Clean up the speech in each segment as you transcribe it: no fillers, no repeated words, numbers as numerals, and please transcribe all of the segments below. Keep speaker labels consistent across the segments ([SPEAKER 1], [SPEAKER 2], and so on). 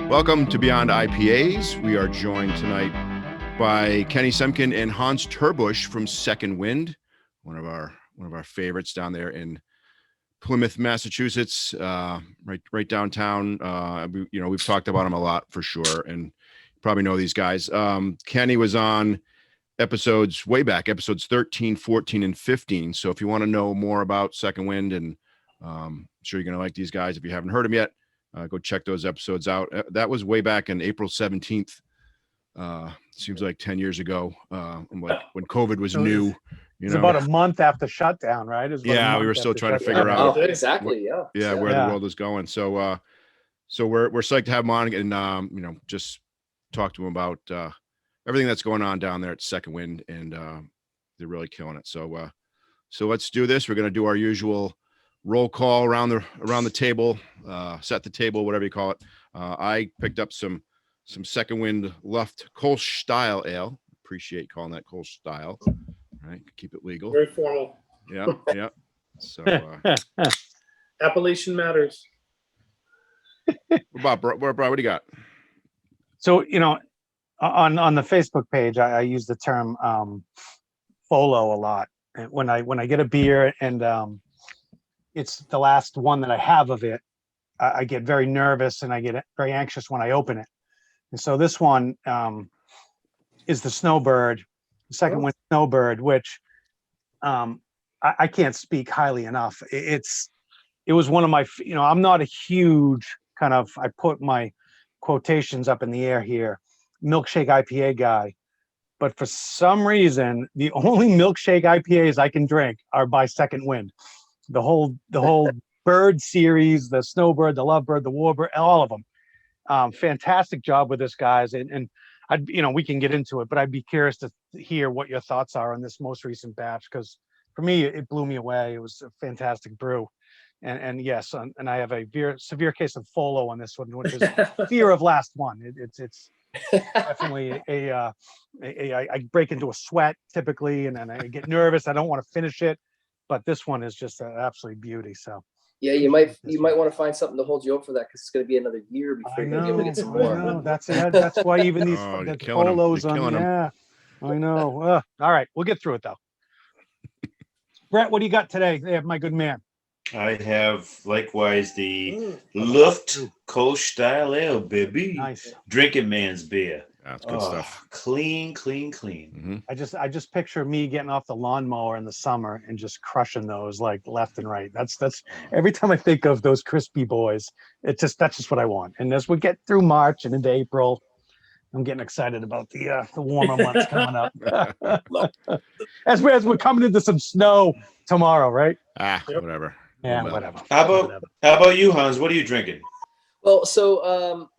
[SPEAKER 1] Welcome to Beyond IPAs. We are joined tonight by Kenny Semcken and Hans Terbush from Second Wind, one of our favorites down there in Plymouth, Massachusetts, right downtown. We've talked about them a lot for sure, and you probably know these guys. Kenny was on episodes 13, 14, and 15. So if you want to know more about Second Wind, and I'm sure you're going to like these guys if you haven't heard them yet, go check those episodes out. That was way back in April 17th. Seems like 10 years ago, when COVID was new.
[SPEAKER 2] It's about a month after shutdown, right?
[SPEAKER 1] Yeah, we were still trying to figure out
[SPEAKER 3] exactly.
[SPEAKER 1] Where the world is going. So we're psyched to have him on and just talk to him about everything that's going on down there at Second Wind, and they're really killing it. So let's do this. We're going to do our usual roll call around the table, set the table, whatever you call it. I picked up some Second Wind Luft Kolsch style ale. Appreciate calling that Kolsch style. Right, keep it legal.
[SPEAKER 4] Very formal.
[SPEAKER 1] Yeah. So
[SPEAKER 4] appellation matters.
[SPEAKER 1] Bob, what do you got?
[SPEAKER 2] So on the Facebook page, I use the term FOLO a lot when I get a beer and it's the last one that I have of it. I get very nervous and I get very anxious when I open it. And so this one is the Snowbird, the Second Wind Snowbird, which I can't speak highly enough. It was one of my, I'm not a huge kind of, I put my quotations up in the air here, milkshake IPA guy. But for some reason, the only milkshake IPAs I can drink are by Second Wind. The whole Bird series, the Snowbird, the Lovebird, the Warbird, all of them. Fantastic job with this, guys. And we can get into it, but I'd be curious to hear what your thoughts are on this most recent batch, because for me, it blew me away. It was a fantastic brew. And yes, and I have a severe case of FOLO on this one, which is fear of last one. It's definitely I break into a sweat typically, and then I get nervous. I don't want to finish it, but this one is just an absolute beauty. So
[SPEAKER 3] yeah, you might want to find something to hold you up for that, because it's going to be another year before you're able to get some more.
[SPEAKER 2] I know. That's why even these polos on. Yeah, I know. All right, we'll get through it though. Brett, what do you got today? Yeah, my good man.
[SPEAKER 5] I have likewise the Luft Kolsch style ale, baby.
[SPEAKER 2] Nice.
[SPEAKER 5] Drinking man's beer.
[SPEAKER 1] That's good stuff.
[SPEAKER 5] Clean.
[SPEAKER 1] Mm-hmm.
[SPEAKER 2] I just picture me getting off the lawnmower in the summer and just crushing those like left and right. That's every time I think of those crispy boys, that's just what I want. And as we get through March and into April, I'm getting excited about the warmer months coming up. as we're coming into some snow tomorrow, right?
[SPEAKER 1] Whatever.
[SPEAKER 2] Yeah, whatever.
[SPEAKER 5] How about you, Hans? What are you drinking?
[SPEAKER 3] Well, so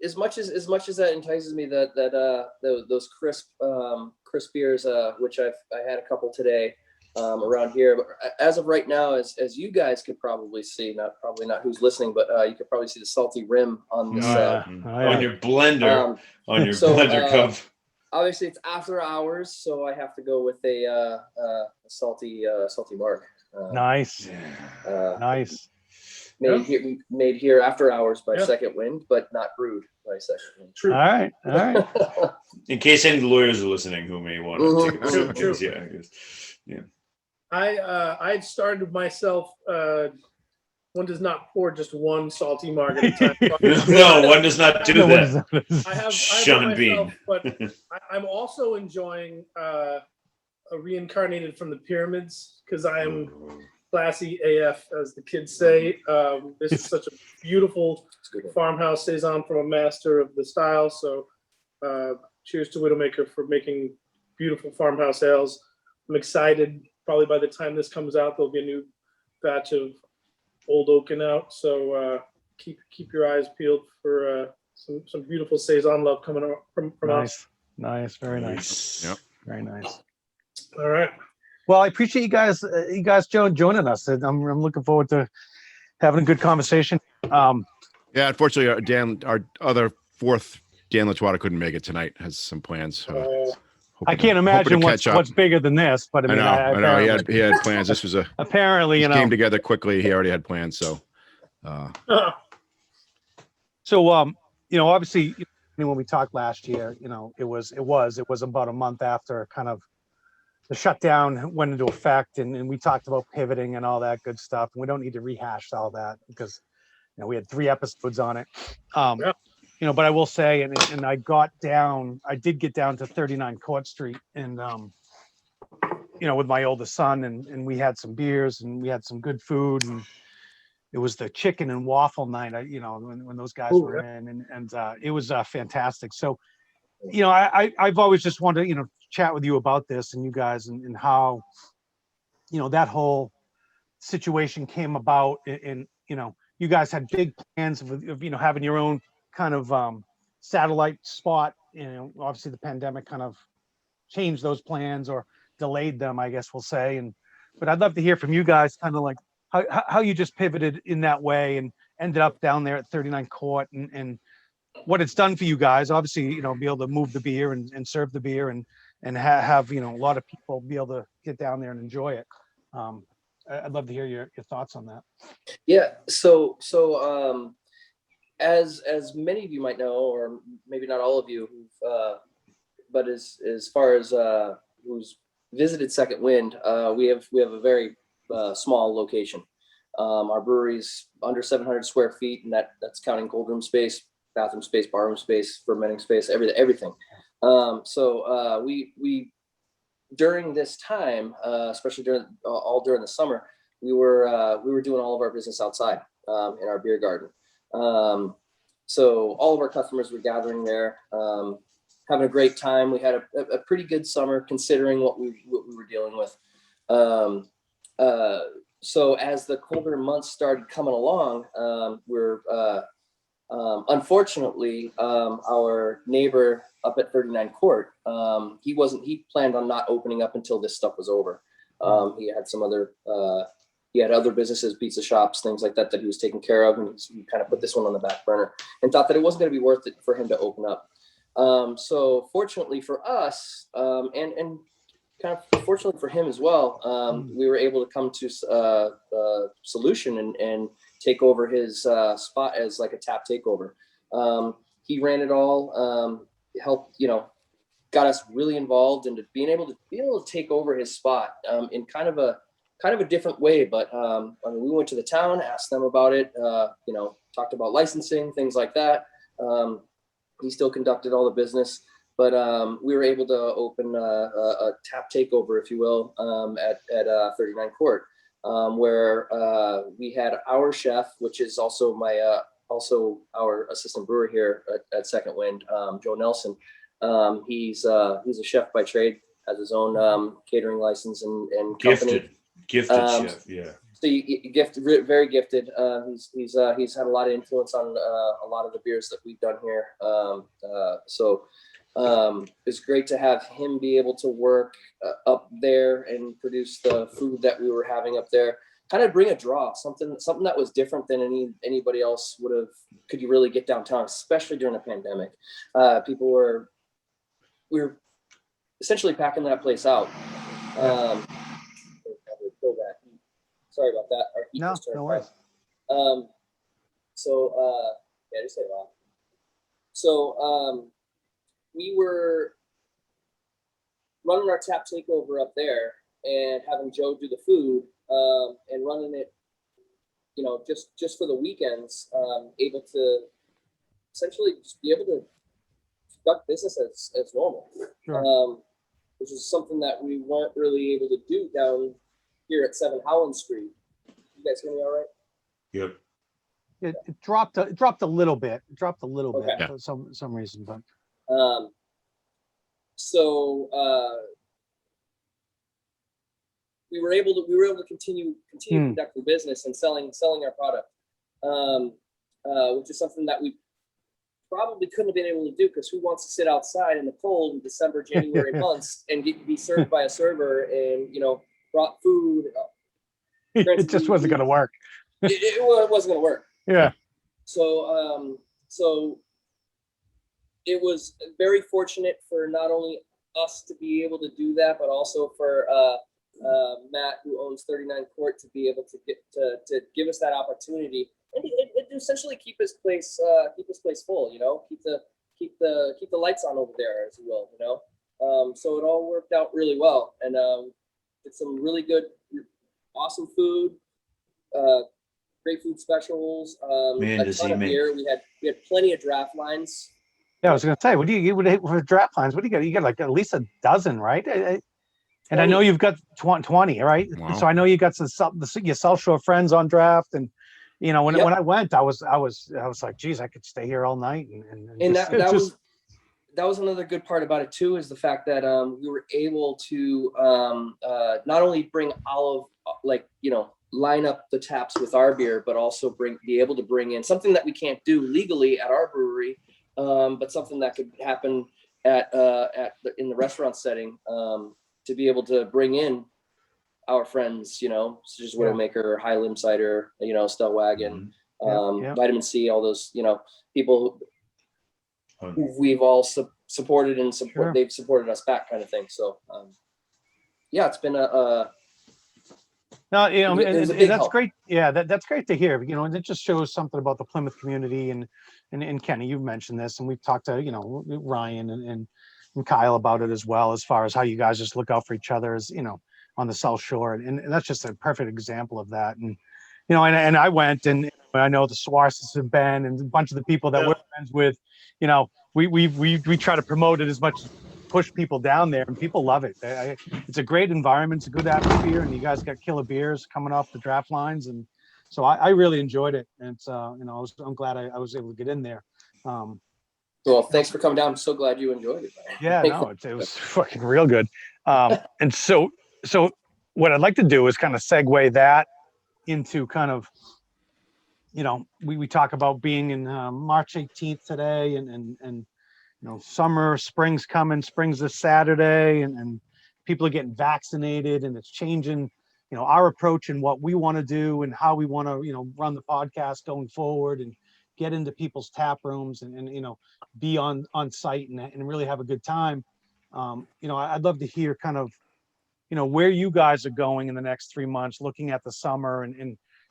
[SPEAKER 3] as much as that entices me, those crisp beers, which I had a couple today around here, but as of right now, as you guys could probably see, probably not who's listening, but you could probably see the salty rim on this
[SPEAKER 5] on your blender, blender cup.
[SPEAKER 3] Obviously, it's after hours, so I have to go with a salty mark.
[SPEAKER 2] Nice. Nice.
[SPEAKER 3] Made here after hours by Second Wind, but not brewed by Second Wind.
[SPEAKER 2] True. All right.
[SPEAKER 5] In case any lawyers are listening who may want to take a
[SPEAKER 4] True.
[SPEAKER 5] Yeah.
[SPEAKER 4] I had started myself. One does not pour just one salty marg at a time.
[SPEAKER 5] No, one does not do that.
[SPEAKER 4] I have
[SPEAKER 5] Sean
[SPEAKER 4] myself,
[SPEAKER 5] Bean.
[SPEAKER 4] But I'm also enjoying a reincarnated from the pyramids, because I am classy AF, as the kids say. This is such a beautiful farmhouse saison from a master of the style. So cheers to Widowmaker for making beautiful farmhouse ales. I'm excited. Probably by the time this comes out, there'll be a new batch of Old Oaken out. So keep your eyes peeled for some beautiful saison love coming out from us.
[SPEAKER 2] Nice. Very nice.
[SPEAKER 1] Yep.
[SPEAKER 2] Very nice.
[SPEAKER 4] All right.
[SPEAKER 2] Well, I appreciate you guys joining us. I'm looking forward to having a good conversation.
[SPEAKER 1] Yeah, unfortunately, our other fourth Dan Lachwada couldn't make it tonight. Has some plans.
[SPEAKER 2] I can't imagine what's bigger than this, but I
[SPEAKER 1] know. He had plans. This was
[SPEAKER 2] apparently
[SPEAKER 1] came together quickly. He already had plans. So
[SPEAKER 2] obviously when we talked last year, it was about a month after kind of the shutdown went into effect, and we talked about pivoting and all that good stuff. And we don't need to rehash all that because we had 3 episodes on it. But I will say, and I did get down to 39 Court Street, and with my oldest son, and we had some beers and we had some good food, and it was the chicken and waffle night. When those guys were in, and it was fantastic. So, I've always just wanted to chat with you about this and you guys, and how that whole situation came about, and you guys had big plans of having your own kind of satellite spot. Obviously the pandemic kind of changed those plans or delayed them, I guess we'll say. But I'd love to hear from you guys, kind of like how you just pivoted in that way and ended up down there at 39 Court, and what it's done for you guys. Obviously, be able to move the beer and serve the beer and have a lot of people be able to get down there and enjoy it. I'd love to hear your thoughts on that.
[SPEAKER 3] Yeah. So as many of you might know, or maybe not all of you, but as far as who's visited Second Wind, we have a very small location. Our brewery's under 700 square feet, and that's counting cold room space, bathroom space, bar room space, fermenting space, everything. So we during this time, especially during the summer, we were doing all of our business outside in our beer garden. So all of our customers were gathering there, having a great time. We had a pretty good summer considering what we were dealing with. So as the colder months started coming along, unfortunately, our neighbor up at 39 Court, he planned on not opening up until this stuff was over. He had other businesses, pizza shops, things like that he was taking care of, and he kind of put this one on the back burner and thought that it wasn't going to be worth it for him to open up. So fortunately for us, and kind of fortunately for him as well, we were able to come to a solution and take over his spot as like a tap takeover. He ran it all, helped, got us really involved into being able to take over his spot in kind of a different way. But we went to the town, asked them about it, talked about licensing, things like that. He still conducted all the business, but we were able to open a tap takeover, if you will, at 39 Court, where we had our chef, which is also our assistant brewer here at Second Wind, Joe Nelson. He's a chef by trade, has his own catering license and company.
[SPEAKER 5] Gifted chef, yeah.
[SPEAKER 3] So very gifted. He's had a lot of influence on a lot of the beers that we've done here. So it's great to have him be able to work up there and produce the food that we were having up there. Kind of bring a draw, something that was different than anybody else could you really get downtown, especially during the pandemic. We were essentially packing that place out. Sorry about that. Our heat just turned
[SPEAKER 2] no worries.
[SPEAKER 3] on. Just say it wrong. So we were running our tap takeover up there and having Joe do the food and running it, just for the weekends, able to essentially just be able to conduct business as normal.
[SPEAKER 2] Sure.
[SPEAKER 3] Which is something that we weren't really able to do down here at 7 Howland Street. You guys hear me all right?
[SPEAKER 5] Yep.
[SPEAKER 2] It dropped a little bit. It dropped a little
[SPEAKER 3] Okay.
[SPEAKER 2] bit for some reason, but
[SPEAKER 3] we were able to continue conducting business and selling our product, which is something that we probably couldn't have been able to do, because who wants to sit outside in the cold in December, January months and be served by a server and brought food.
[SPEAKER 2] It just wasn't going to work.
[SPEAKER 3] It wasn't going to work.
[SPEAKER 2] Yeah.
[SPEAKER 3] So it was very fortunate for not only us to be able to do that, but also for Matt, who owns 39 Court, to be able to give us that opportunity. And it essentially keep his place full, you know, keep the lights on over there, as you will, you know. So it all worked out really well, and did some really good, awesome food, great food specials,
[SPEAKER 5] Man,
[SPEAKER 3] a
[SPEAKER 5] does
[SPEAKER 3] ton
[SPEAKER 5] he
[SPEAKER 3] of
[SPEAKER 5] make-
[SPEAKER 3] beer. We had plenty of draft lines.
[SPEAKER 2] Yeah, I was gonna say, what do you get for draft lines? What do you got? You got like at least a dozen, right? And I know
[SPEAKER 3] 20.
[SPEAKER 2] you've got 20, right?
[SPEAKER 1] Wow.
[SPEAKER 2] So I know you got your South Shore friends on draft, and you know when
[SPEAKER 3] Yep.
[SPEAKER 2] when I went, I was like, geez, I could stay here all night,
[SPEAKER 3] And
[SPEAKER 2] just-
[SPEAKER 3] that was another good part about it too, is the fact that we were able to not only bring all of, like, you know, line up the taps with our beer, but also be able to bring in something that we can't do legally at our brewery, but something that could happen in the restaurant setting, to be able to bring in our friends, you know, such as Widowmaker, High Limb Cider, you know, Stellwagen,
[SPEAKER 2] Yeah.
[SPEAKER 3] Vitamin C, all those, you know, people who we've all supported and
[SPEAKER 2] Sure.
[SPEAKER 3] they've supported us back, kind of thing. So yeah, it's been
[SPEAKER 2] No, you know,
[SPEAKER 3] it was a
[SPEAKER 2] and
[SPEAKER 3] big
[SPEAKER 2] that's
[SPEAKER 3] help.
[SPEAKER 2] great. Yeah, that's great to hear. You know, and it just shows something about the Plymouth community. And Kenny, you've mentioned this, and we've talked to, you know, Ryan and Kyle about it as well, as far as how you guys just look out for each other, as you know, on the South Shore, and that's just a perfect example of that. And you know, and I went, and I know the Swarses have been, and a bunch of the people that we're friends with. You know, we try to promote it as much, push people down there, and people love it. It's a great environment, it's a good atmosphere, and you guys got killer beers coming off the draft lines, and so I really enjoyed it. And it's you know, I'm glad I was able to get in there.
[SPEAKER 3] Well, thanks for coming down. I'm so glad you enjoyed it.
[SPEAKER 2] Yeah, no, it was fucking real good. And so what I'd like to do is kind of segue that into kind of, you know, we talk about being in March 18th today, and you know, spring's coming, spring's this Saturday, and people are getting vaccinated, and it's changing, you know, our approach and what we want to do and how we want to, you know, run the podcast going forward and get into people's tap rooms and you know, be on site and really have a good time. You know, I'd love to hear kind of, you know, where you guys are going in the next 3 months, looking at the summer, and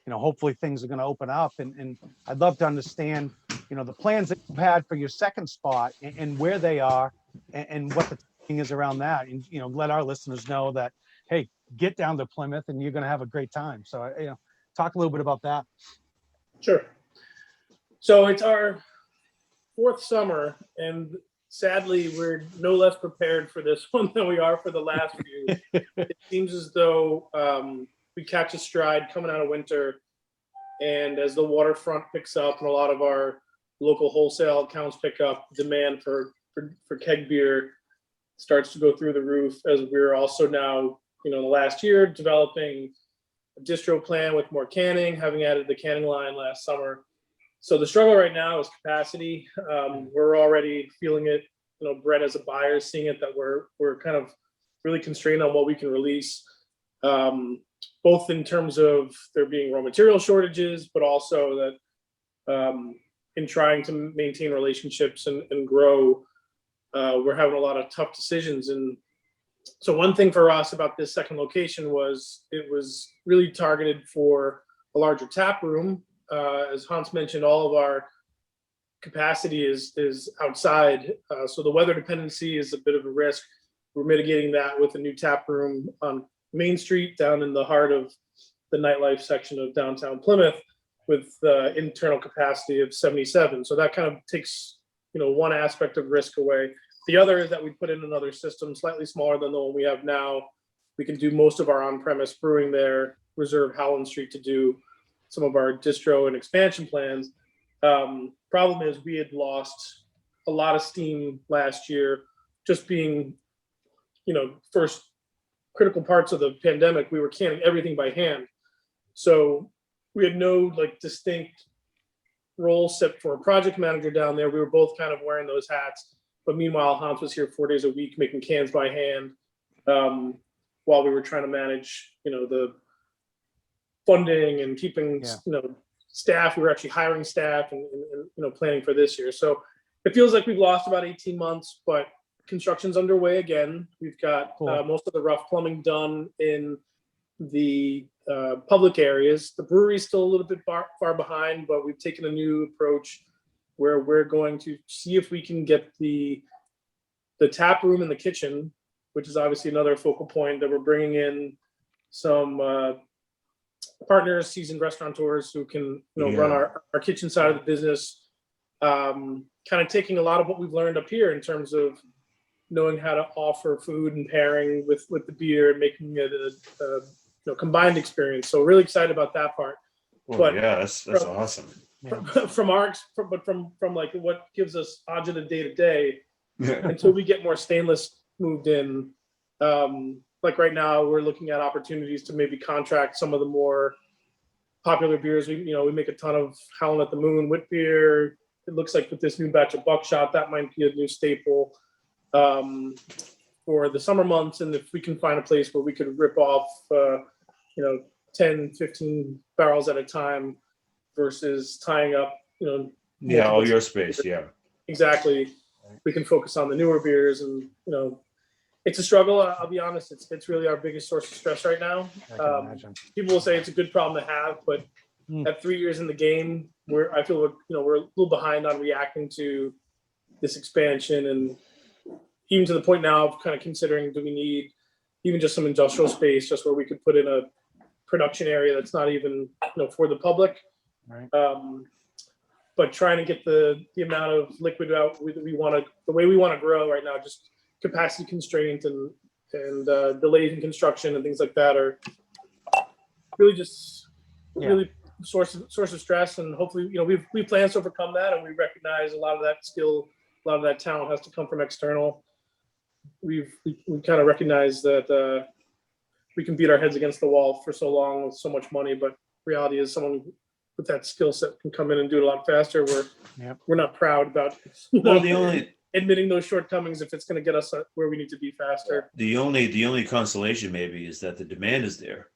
[SPEAKER 2] you know, hopefully things are going to open up, and I'd love to understand, you know, the plans that you've had for your second spot and where they are, and what the thing is around that, and you know, let our listeners know that, hey, get down to Plymouth and you're going to have a great time. So you know, talk a little bit about that.
[SPEAKER 4] Sure. So it's our fourth summer, and sadly, we're no less prepared for this one than we are for the last few. It seems as though we catch a stride coming out of winter, and as the waterfront picks up and a lot of our local wholesale accounts pick up, demand for keg beer starts to go through the roof, as we're also now, you know, in the last year developing a distro plan with more canning, having added the canning line last summer. So the struggle right now is capacity. We're already feeling it, you know, Brett as a buyer is seeing it, that we're kind of really constrained on what we can release, both in terms of there being raw material shortages, but also that in trying to maintain relationships and grow, we're having a lot of tough decisions. And so one thing for us about this second location was it was really targeted for a larger tap room. As Hans mentioned, all of our capacity is outside, so the weather dependency is a bit of a risk. We're mitigating that with a new tap room on Main Street, down in the heart of the nightlife section of downtown Plymouth, with internal capacity of 77. So that kind of takes, you know, one aspect of risk away. The other is that we put in another system slightly smaller than the one we have now. We can do most of our on-premise brewing there, reserve Howland Street to do some of our distro and expansion plans. Problem is we had lost a lot of steam last year, just being, you know, first critical parts of the pandemic. We were canning everything by hand. So we had no like distinct role set for a project manager down there. We were both kind of wearing those hats. But meanwhile, Hans was here 4 days a week making cans by hand, while we were trying to manage, you know, the funding and keeping, you know, staff. We were actually hiring staff and you know, planning for this year. So it feels like we've lost about 18 months, but construction's underway again. We've got most of the rough plumbing done in the public areas. The brewery is still a little bit far behind, but we've taken a new approach where we're going to see if we can get the tap room in the kitchen, which is obviously another focal point, that we're bringing in some partners, seasoned restaurateurs who can run our kitchen side of the business, kind of taking a lot of what we've learned up here in terms of knowing how to offer food and pairing with the beer and making it a combined experience. So really excited about that part.
[SPEAKER 5] Oh,
[SPEAKER 4] But
[SPEAKER 5] yeah, that's awesome.
[SPEAKER 4] from like what gives us agita day to day until we get more stainless moved in. Like right now, we're looking at opportunities to maybe contract some of the more popular beers. We make a ton of Howlin' at the Moon wit beer. It looks like with this new batch of Buckshot, that might be a new staple for the summer months. And if we can find a place where we could rip off, 10, 15 barrels at a time versus tying up,
[SPEAKER 5] all your space. Yeah,
[SPEAKER 4] exactly. We can focus on the newer beers, and it's a struggle. I'll be honest. It's really our biggest source of stress right now.
[SPEAKER 2] I can imagine.
[SPEAKER 4] People will say it's a good problem to have, but at 3 years in the game, I feel we're a little behind on reacting to this expansion, and even to the point now of kind of considering, do we need even just some industrial space, just where we could put in a production area that's not even for the public.
[SPEAKER 2] Right.
[SPEAKER 4] But trying to get the amount of liquid out the way we want to grow right now, just capacity constraint and delays in construction and things like that are really just really source of stress. And hopefully, we've plans to overcome that, and we recognize a lot of that skill, a lot of that talent has to come from external. We kind of recognize that we can beat our heads against the wall for so long with so much money, but reality is someone with that skill set can come in and do it a lot faster. We're not proud about admitting those shortcomings if it's going to get us where we need to be faster.
[SPEAKER 5] The only consolation maybe is that the demand is there.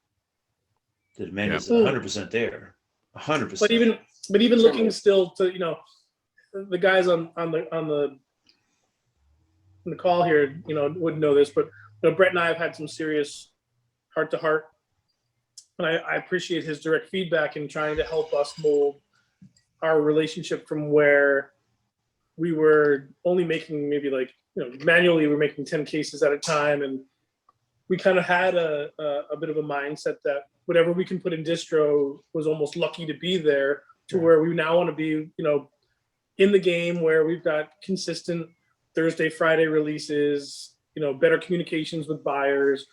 [SPEAKER 5] The demand is 100% there, 100%.
[SPEAKER 4] But even looking still to the guys on the call here wouldn't know this, but Brett and I have had some serious heart to heart. And I appreciate his direct feedback in trying to help us mold our relationship from where we were only making maybe manually we're making 10 cases at a time. And we kind of had a bit of a mindset that whatever we can put in distro was almost lucky to be there, to where we now want to be, in the game where we've got consistent Thursday, Friday releases, better communications with buyers.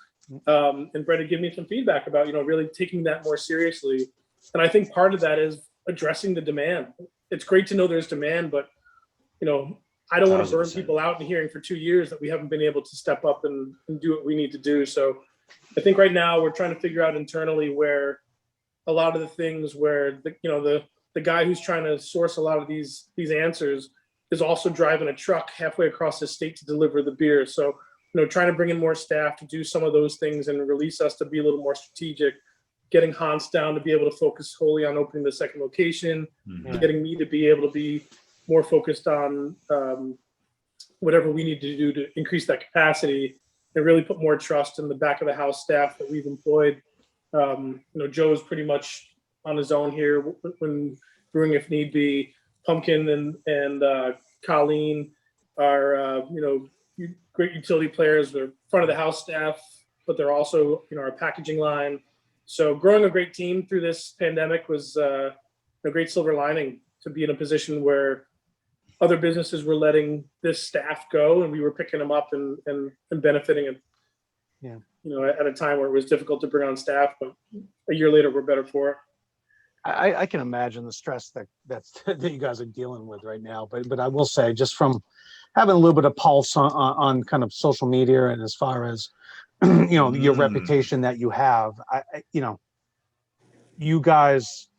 [SPEAKER 4] And Brett had given me some feedback about, really taking that more seriously. And I think part of that is addressing the demand. It's great to know there's demand, but, I don't want to burn people out and hearing for 2 years that we haven't been able to step up and do what we need to do. So I think right now we're trying to figure out internally where a lot of the things where the guy who's trying to source a lot of these answers is also driving a truck halfway across the state to deliver the beer. So trying to bring in more staff to do some of those things and release us to be a little more strategic, getting Hans down to be able to focus wholly on opening the second location, getting me to be able to be more focused on whatever we need to do to increase that capacity and really put more trust in the back of the house staff that we've employed. Joe's pretty much on his own here when brewing if need be. Pumpkin and Colleen are, great utility players. They're front of the house staff, but they're also, our packaging line. So growing a great team through this pandemic was a great silver lining, to be in a position where other businesses were letting this staff go and we were picking them up and benefiting it. At a time where it was difficult to bring on staff, but a year later, we're better for it.
[SPEAKER 2] I can imagine the stress that you guys are dealing with right now. But I will say, just from having a little bit of pulse on kind of social media, and as far as your reputation that you have, you guys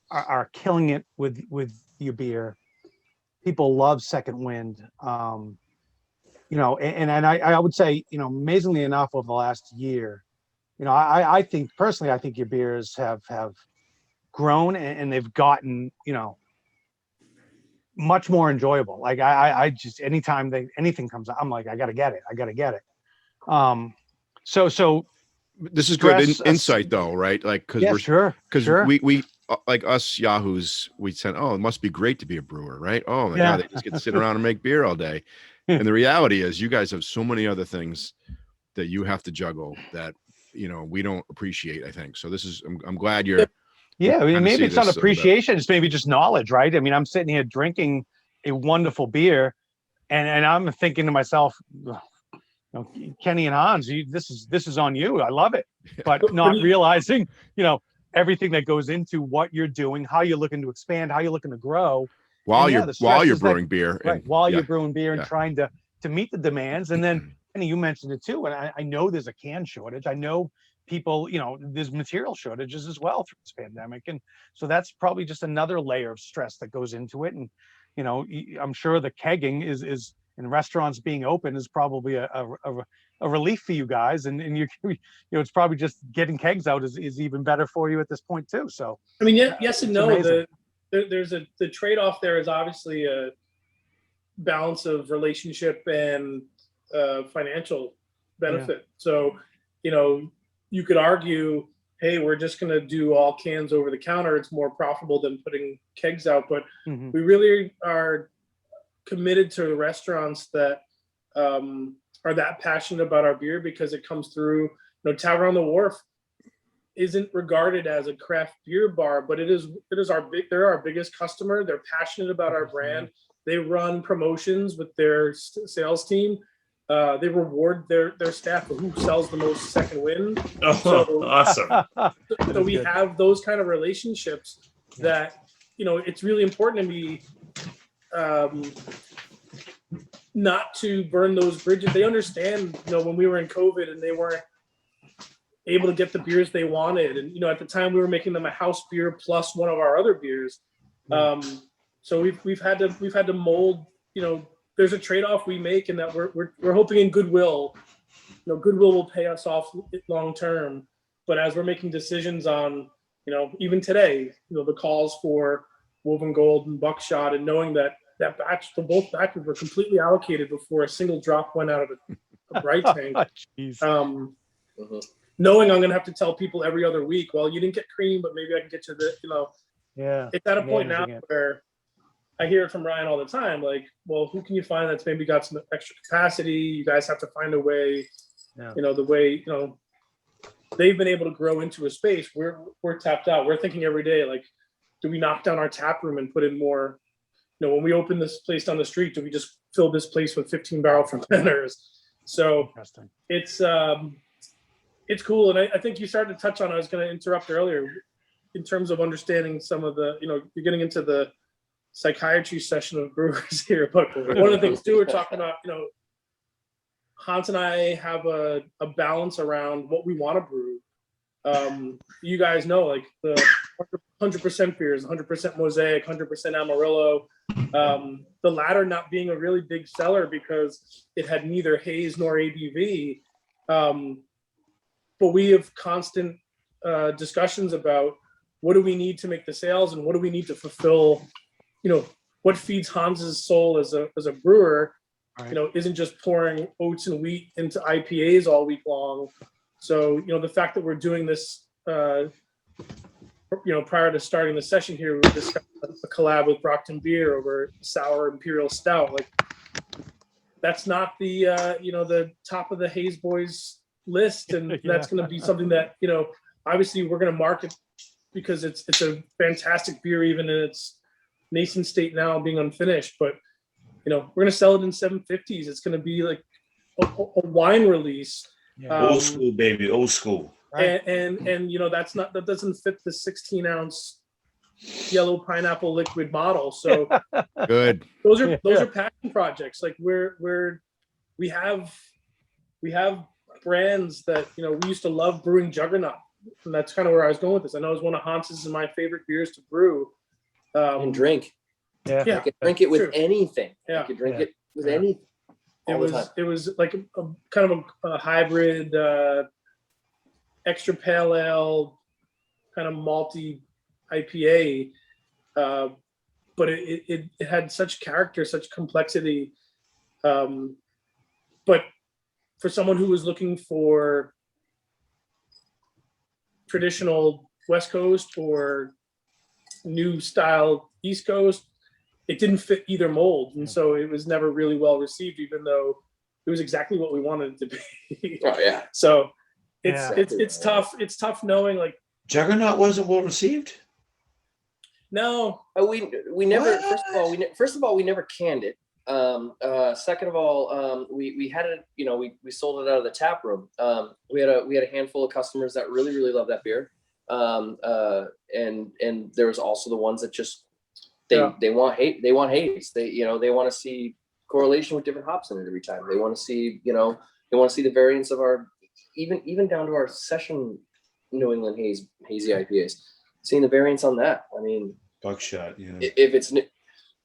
[SPEAKER 2] are killing it with your beer. People love Second Wind. And I would say, amazingly enough, over the last year, I think personally, I think your beers have grown and they've gotten, much more enjoyable. Like I just, anytime anything comes out, I'm like, I gotta get it. So
[SPEAKER 1] this is good
[SPEAKER 2] stress,
[SPEAKER 1] insight though, right? Like,
[SPEAKER 2] Yeah, sure.
[SPEAKER 1] because
[SPEAKER 2] Sure.
[SPEAKER 1] we like us yahoos, we said, oh, it must be great to be a brewer, right? Oh my
[SPEAKER 2] Yeah.
[SPEAKER 1] God, they just get to sit around and make beer all day. And the reality is you guys have so many other things that you have to juggle that, we don't appreciate, I think. So this is, I'm glad you're,
[SPEAKER 2] Yeah, I mean,
[SPEAKER 1] kinda
[SPEAKER 2] maybe
[SPEAKER 1] see
[SPEAKER 2] it's not
[SPEAKER 1] this a little bit.
[SPEAKER 2] appreciation, it's maybe just knowledge, right? I mean, I'm sitting here drinking a wonderful beer, and I'm thinking to myself, Kenny and Hans, this is on you. I love it, but not realizing, everything that goes into what you're doing, how you're looking to expand, how you're looking to grow.
[SPEAKER 1] while
[SPEAKER 2] And yeah,
[SPEAKER 1] you're
[SPEAKER 2] the
[SPEAKER 1] while you're
[SPEAKER 2] stresses that
[SPEAKER 1] brewing beer,
[SPEAKER 2] right
[SPEAKER 1] and
[SPEAKER 2] while
[SPEAKER 1] yeah,
[SPEAKER 2] you're brewing beer and
[SPEAKER 1] yeah.
[SPEAKER 2] trying to meet the demands. And then Kenny, you mentioned it too, and I know there's a can shortage. I know people, there's material shortages as well through this pandemic, and so that's probably just another layer of stress that goes into it. And I'm sure the kegging is and restaurants being open is probably a relief for you guys, and it's probably just getting kegs out is even better for you at this point too. So
[SPEAKER 4] I mean, yes and
[SPEAKER 2] it's
[SPEAKER 4] no.
[SPEAKER 2] amazing.
[SPEAKER 4] The trade-off there is obviously a balance of relationship and financial benefit. So, you could argue, hey, we're just going to do all cans over the counter. It's more profitable than putting kegs out. But we really are committed to the restaurants that are that passionate about our beer, because it comes through. Tavern on the Wharf isn't regarded as a craft beer bar, but they're our biggest customer. They're passionate about our brand. They run promotions with their sales team. They reward their staff for who sells the most Second Wind.
[SPEAKER 5] Oh,
[SPEAKER 4] So,
[SPEAKER 5] awesome.
[SPEAKER 4] So we have those kind of relationships that, it's really important to me not to burn those bridges. They understand, when we were in COVID and they weren't able to get the beers they wanted. And, at the time we were making them a house beer plus one of our other beers. So we've had to mold, there's a trade-off we make, in that we're hoping in goodwill, goodwill will pay us off long term. But as we're making decisions on, even today, the calls for Woven Gold and Buckshot, and knowing that both batches were completely allocated before a single drop went out of a bright tank. Knowing I'm going to have to tell people every other week, well, you didn't get cream, but maybe I can get you the, it's at a point now where I hear it from Ryan all the time, like, well, who can you find that's maybe got some extra capacity? You guys have to find a way, the way, they've been able to grow into a space. We're tapped out. We're thinking every day, like, do we knock down our tap room and put in more? When we open this place down the street, do we just fill this place with 15-barrel fermenters? So it's cool. And I think you started to touch on, I was going to interrupt earlier, in terms of understanding some of the, you're getting into the psychiatry session of brewers here. But one of the things too, we're talking about, Hans and I have a balance around what we want to brew. You guys know, like, the 100% beers, 100% Mosaic, 100% Amarillo. The latter not being a really big seller because it had neither haze nor ABV. But we have constant discussions about what do we need to make the sales, and what do we need to fulfill, what feeds Hans's soul as a brewer, isn't just pouring oats and wheat into IPAs all week long. So, the fact that we're doing this, prior to starting the session here, we discussed a collab with Brockton Beer over sour imperial stout. Like, that's not the the top of the Haze Boys list, and that's going to be something that obviously we're going to market, because it's a fantastic beer even in its nascent state now, being unfinished. But we're going to sell it in 750s. It's going to be like a wine release.
[SPEAKER 5] Old school, baby, old school.
[SPEAKER 4] And that doesn't fit the 16-ounce yellow pineapple liquid model. So
[SPEAKER 1] Good.
[SPEAKER 4] Those are passion projects. Like, we have brands that we used to love brewing Juggernaut, and that's kind of where I was going with this. I know it's one of Hans's and my favorite beers to brew
[SPEAKER 3] and drink.
[SPEAKER 4] Yeah,
[SPEAKER 3] I could drink it with anything.
[SPEAKER 4] Yeah.
[SPEAKER 3] I could drink it with anything.
[SPEAKER 4] It was like a kind of a hybrid, extra pale ale, kind of malty IPA, but it had such character, such complexity. But for someone who was looking for traditional West Coast or new style East Coast, it didn't fit either mold, and so it was never really well received, even though it was exactly what we wanted it to be.
[SPEAKER 3] Oh yeah.
[SPEAKER 4] So
[SPEAKER 2] Yeah.
[SPEAKER 4] it's tough. It's tough knowing, like,
[SPEAKER 5] Juggernaut wasn't well received.
[SPEAKER 4] no,
[SPEAKER 3] We never.
[SPEAKER 5] What?
[SPEAKER 3] First of all, we never canned it. Second of all, we had it. You know, we sold it out of the tap room. We had a handful of customers that really loved that beer. And there was also the ones that just they want haze. They want to see correlation with different hops in it every time. They want to see the variance of our even down to our session New England hazy IPAs. Seeing the variance on that. I mean,
[SPEAKER 5] Buckshot, yeah.
[SPEAKER 3] if it's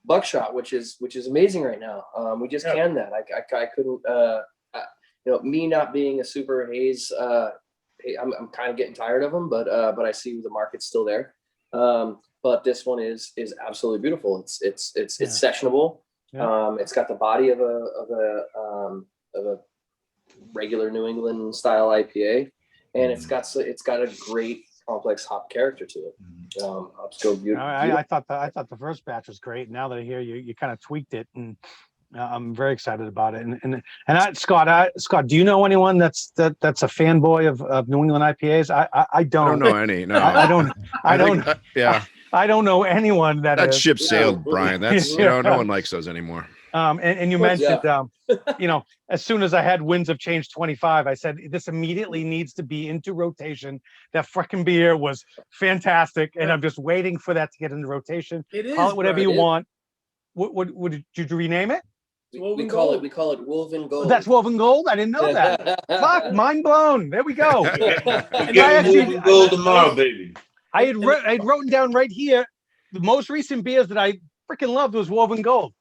[SPEAKER 3] buckshot, which is amazing right now. We just canned that. I couldn't. Me not being a super haze. I'm kind of getting tired of them, but I see the market's still there. But this one is absolutely beautiful. It's sessionable.
[SPEAKER 2] Yeah.
[SPEAKER 3] It's got the body of a regular New England style IPA, and it's got a great complex hop character to it. Hops go beautiful.
[SPEAKER 2] I thought the first batch was great. Now that I hear you kind of tweaked it, and I'm very excited about it. And Scott, do you know anyone that's a fanboy of New England IPAs? I don't.
[SPEAKER 1] I don't know any. No,
[SPEAKER 2] I don't know anyone that
[SPEAKER 1] that
[SPEAKER 2] is.
[SPEAKER 1] ship sailed, Brian. That's no one likes those anymore.
[SPEAKER 2] And you mentioned, as soon as I had Winds of Change 25, I said, this immediately needs to be into rotation. That freaking beer was fantastic. And I'm just waiting for that to get into rotation.
[SPEAKER 4] it is.
[SPEAKER 2] Call it whatever
[SPEAKER 4] Brian.
[SPEAKER 2] you want. What did you rename it?
[SPEAKER 3] We call it Woven Gold.
[SPEAKER 2] That's Woven Gold? I didn't know that. Fuck, mind blown. There we go.
[SPEAKER 5] We're getting gold tomorrow, baby.
[SPEAKER 2] I had written down right here, the most recent beers that I freaking loved was Woven Gold.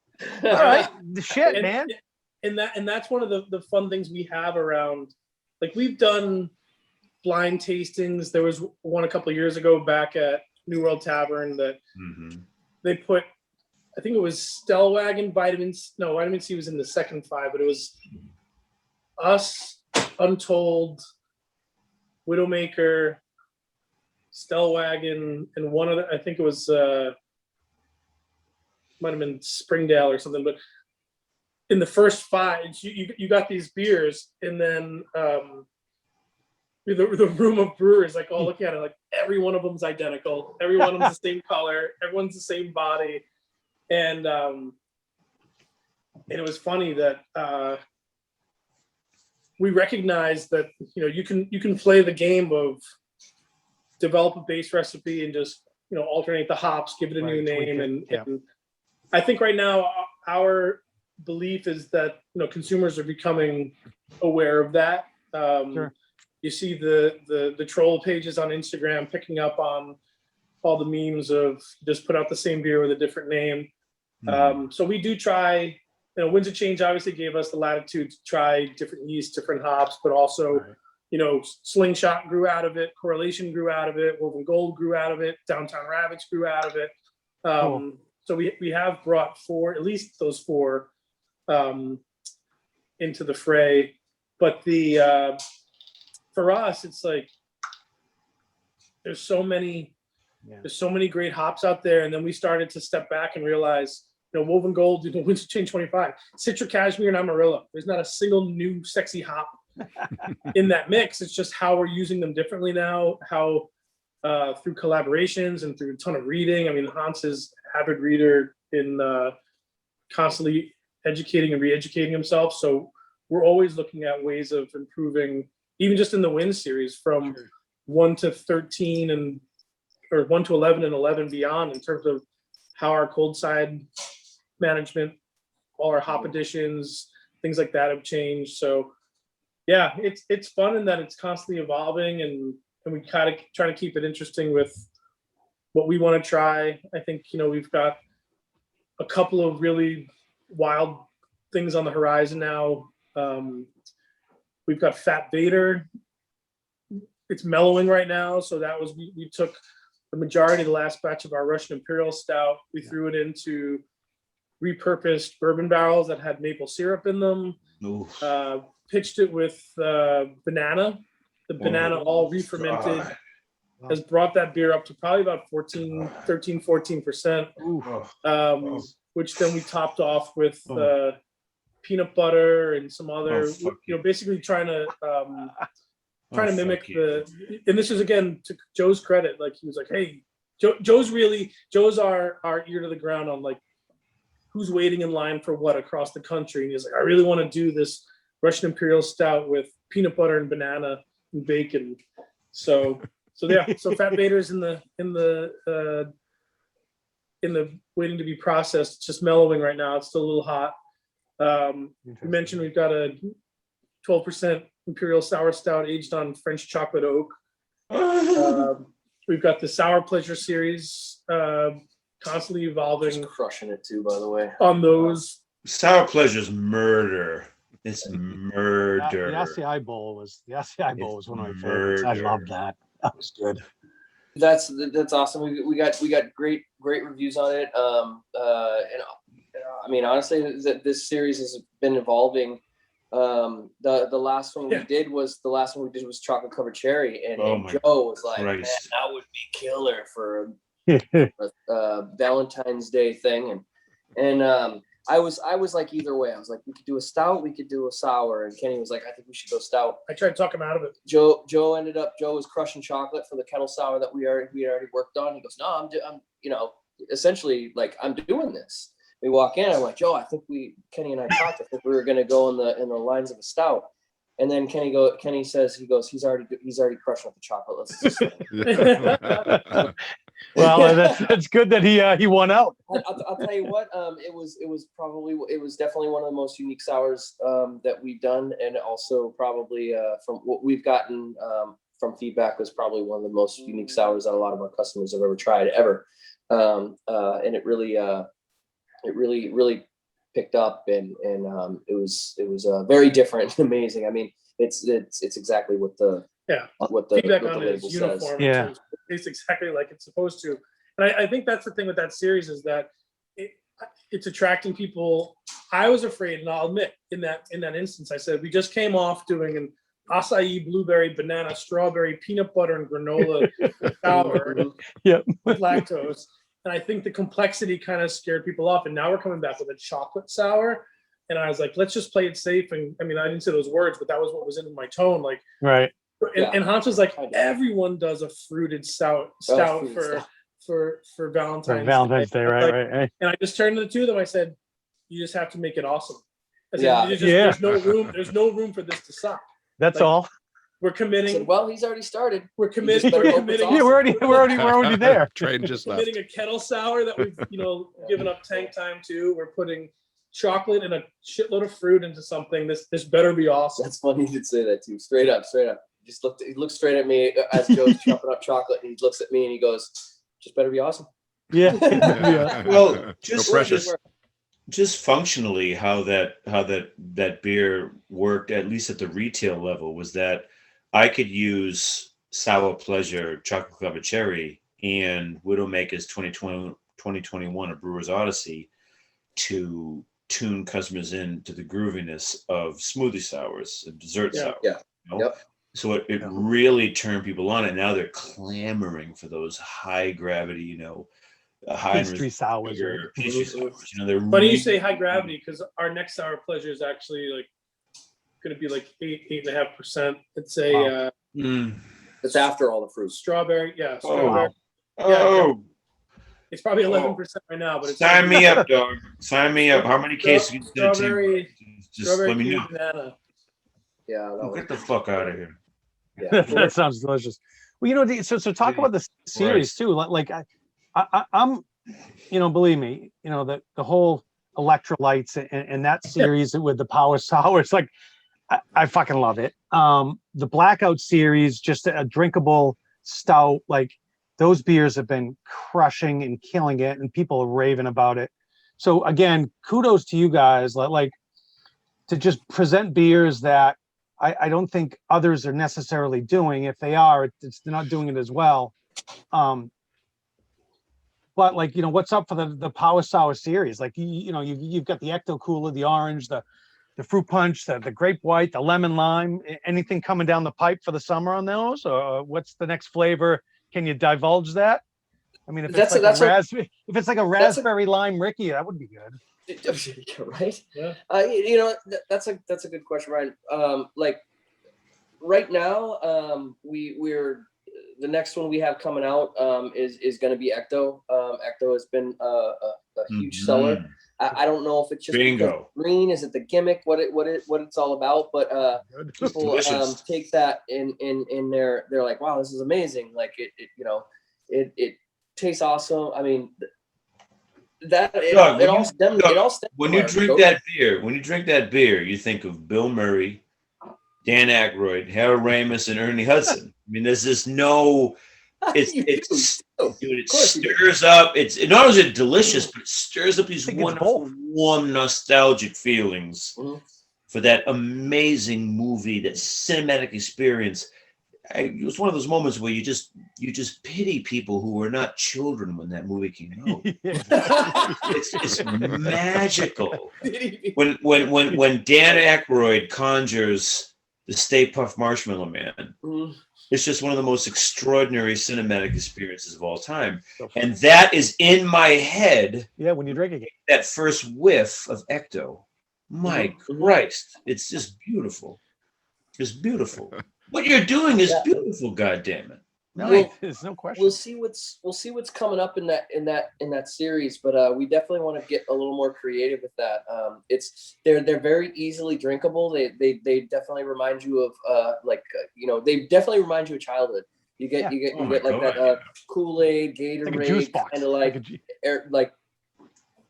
[SPEAKER 2] All right, the shit, man.
[SPEAKER 4] And that's one of the fun things we have around. Like, we've done blind tastings. There was one a couple of years ago back at New World Tavern that they put, I think it was Stellwagen, Vitamin C was in the second 5, but it was us, Untold, Widowmaker, Stellwagen, and one other, I think it was might have been Springdale or something, but in the first 5, you got these beers, and then the room of brewers like all looking at it, like every one of them's identical, every one of them's the same color, everyone's the same body, and it was funny that we recognized that you can play the game of develop a base recipe and just alternate the hops, give it a new name, and I think right now our belief is that consumers are becoming aware of that.
[SPEAKER 2] Sure.
[SPEAKER 4] You see the troll pages on Instagram picking up on all the memes of just put out the same beer with a different name. So we do try. Winds of Change obviously gave us the latitude to try different yeasts, different hops, but also Slingshot grew out of it, Correlation grew out of it, Woven Gold grew out of it, Downtown Rabbits grew out of it.
[SPEAKER 2] Cool.
[SPEAKER 4] So we have brought at least those 4 into the fray. But for us, it's like there's so many great hops out there, and then we started to step back and realize, Woven Gold, Winds of Change 25, Citra Cashmere and Amarillo. There's not a single new sexy hop in that mix. It's just how we're using them differently now, how through collaborations and through a ton of reading. I mean, Hans is an avid reader in constantly educating and re-educating himself. So we're always looking at ways of improving, even just in the Win series, from 1 to 13 or 1 to 11 and 11 beyond, in terms of how our cold side management, all our hop additions, things like that have changed. So yeah, it's fun in that it's constantly evolving, and we kind of try to keep it interesting with what we want to try. I think, we've got a couple of really wild things on the horizon now. We've got Fat Vader. It's mellowing right now. So that was, we took the majority of the last batch of our Russian Imperial Stout. We threw it into repurposed bourbon barrels that had maple syrup in them. Pitched it with banana. The banana all re-fermented. has brought that beer up to probably about 14%, which then we topped off with peanut butter and some other, basically trying to mimic and this is again to Joe's credit, like he was like, hey, Joe's our ear to the ground on like who's waiting in line for what across the country, and he's like, I really want to do this Russian Imperial Stout with peanut butter and banana and bacon. So Fat Vader's in the waiting to be processed. It's just mellowing right now. It's still a little hot. You mentioned we've got a 12% Imperial Sour Stout aged on French chocolate oak. We've got the Sour Pleasure series, constantly evolving.
[SPEAKER 3] Just crushing it too, by the way.
[SPEAKER 4] On those.
[SPEAKER 5] Sour Pleasure's murder. It's murder.
[SPEAKER 2] The RCI Bowl was one of my favorites. I love that. That was good.
[SPEAKER 3] That's awesome. We got great reviews on it. And I mean, honestly, this series has been evolving. The last one we did was chocolate covered cherry, and Joe was like, man, that would be killer for a Valentine's Day thing, and I was like either way. I was like, we could do a stout, we could do a sour, and Kenny was like, I think we should go stout.
[SPEAKER 4] I tried to talk him out of it.
[SPEAKER 3] Joe was crushing chocolate for the kettle sour that we already worked on. He goes, no, I'm essentially like, I'm doing this. We walk in, I'm like, Joe, I think Kenny and I talked. I think we were going to go in the lines of a stout. And then Kenny says, he's already crushing up the chocolate. Let's just
[SPEAKER 2] well, that's good that he won out.
[SPEAKER 3] I'll tell you what, it was definitely one of the most unique sours that we've done, and also probably from what we've gotten from feedback, was probably one of the most unique sours that a lot of our customers have ever tried ever. And it really picked up, and it was very different and amazing. I mean, it's exactly what the
[SPEAKER 4] feedback on it is
[SPEAKER 3] uniform
[SPEAKER 4] says. Yeah, it's exactly like it's supposed to. And I think that's the thing with that series, is that it's attracting people. I was afraid, and I'll admit, in that instance, I said we just came off doing an acai, blueberry, banana, strawberry, peanut butter, and granola sour with lactose. And I think the complexity kind of scared people off. And now we're coming back with a chocolate sour. And I was like, let's just play it safe. And I mean, I didn't say those words, but that was what was in my tone. Like,
[SPEAKER 2] right.
[SPEAKER 4] And Hans was like, everyone does a fruited stout for Valentine's Day,
[SPEAKER 2] right.
[SPEAKER 4] And I just turned to the two of them. I said, you just have to make it awesome. There's no room for this to suck.
[SPEAKER 2] That's all.
[SPEAKER 4] We're committing.
[SPEAKER 3] Said, well, he's already started.
[SPEAKER 4] We're committing.
[SPEAKER 2] Awesome. Yeah, we're already there.
[SPEAKER 1] Train just left.
[SPEAKER 4] Committing a kettle sour that we've given up tank time to. We're putting chocolate and a shitload of fruit into something. This better be awesome.
[SPEAKER 3] That's funny you did say that too. Straight up. He looked straight at me as Joe's chopping up chocolate, and he looks at me and he goes, "Just better be awesome."
[SPEAKER 2] Yeah.
[SPEAKER 5] Well, just functionally, how that beer worked, at least at the retail level, was that I could use Sour Pleasure Chocolate Covered Cherry and Widowmaker's 2021 A Brewer's Odyssey to tune customers into the grooviness of smoothie sours and dessert sours.
[SPEAKER 3] Yeah. Yep.
[SPEAKER 5] So it really turned people on, and now they're clamoring for those high gravity, high
[SPEAKER 2] pastry sours.
[SPEAKER 5] Pastry sours. They're
[SPEAKER 4] funny you say high gravity, because our next Sour Pleasure is actually like going to be like 8.5%. It's a
[SPEAKER 3] it's after all the fruit.
[SPEAKER 4] Strawberry,
[SPEAKER 5] strawberry.
[SPEAKER 4] It's probably 11% right now, but it's
[SPEAKER 5] sign me up, dog. Sign me up. How many cases you get?
[SPEAKER 4] Strawberry,
[SPEAKER 5] just let me know.
[SPEAKER 4] Banana.
[SPEAKER 3] Yeah,
[SPEAKER 5] get the fuck out of here.
[SPEAKER 2] Yeah, that sounds delicious. Well, so talk about the series too. Like I'm, believe me, the whole electrolytes and that series with the power sours, like I fucking love it. The Blackout series, just a drinkable stout, like those beers have been crushing and killing it, and people are raving about it. So again, kudos to you guys, like to just present beers that I don't think others are necessarily doing. If they are, they're not doing it as well. But like, what's up for the Power Sour series? Like, you've got the Ecto Cooler, the orange, the fruit punch, the grape white, the lemon lime. Anything coming down the pipe for the summer on those? Or what's the next flavor Can you divulge that? I mean, if
[SPEAKER 3] That's
[SPEAKER 2] it's
[SPEAKER 3] a- that's a-
[SPEAKER 2] if it's like a
[SPEAKER 3] that's a-
[SPEAKER 2] raspberry lime Ricky, that would be good.
[SPEAKER 3] Right?
[SPEAKER 4] Yeah.
[SPEAKER 3] That's a good question, Ryan. Like right now, we're the next one we have coming out is going to be Ecto. Ecto has been a huge seller. I don't know if it's just because
[SPEAKER 5] Bingo.
[SPEAKER 3] it's green. Is it the gimmick? What it's all about? But people
[SPEAKER 5] delicious.
[SPEAKER 3] take that in their. They're like, wow, this is amazing. Like it tastes awesome. I mean,
[SPEAKER 5] Doug,
[SPEAKER 3] it all stems
[SPEAKER 5] When
[SPEAKER 3] from
[SPEAKER 5] you
[SPEAKER 3] our
[SPEAKER 5] drink that beer, you think of Bill Murray, Dan Aykroyd, Harold Ramis, and Ernie Hudson. I mean, there's just no. It stirs up. It not only is it delicious, but it stirs up these wonderful, warm, nostalgic feelings for that amazing movie, that cinematic experience. It was one of those moments where you just pity people who were not children when that movie came out. It's magical. When Dan Aykroyd conjures the Stay Puft Marshmallow Man, it's just one of the most extraordinary cinematic experiences of all time. And that is in my head.
[SPEAKER 2] Yeah, when you drink it.
[SPEAKER 5] That first whiff of Ecto. My Christ, it's just beautiful. It's beautiful. What you're doing is beautiful, goddammit.
[SPEAKER 2] No, there's no question.
[SPEAKER 3] We'll see what's coming up in that series, but we definitely want to get a little more creative with that. They're very easily drinkable. They definitely remind you of they definitely remind you of childhood. You get like that Kool-Aid, Gatorade, kind of like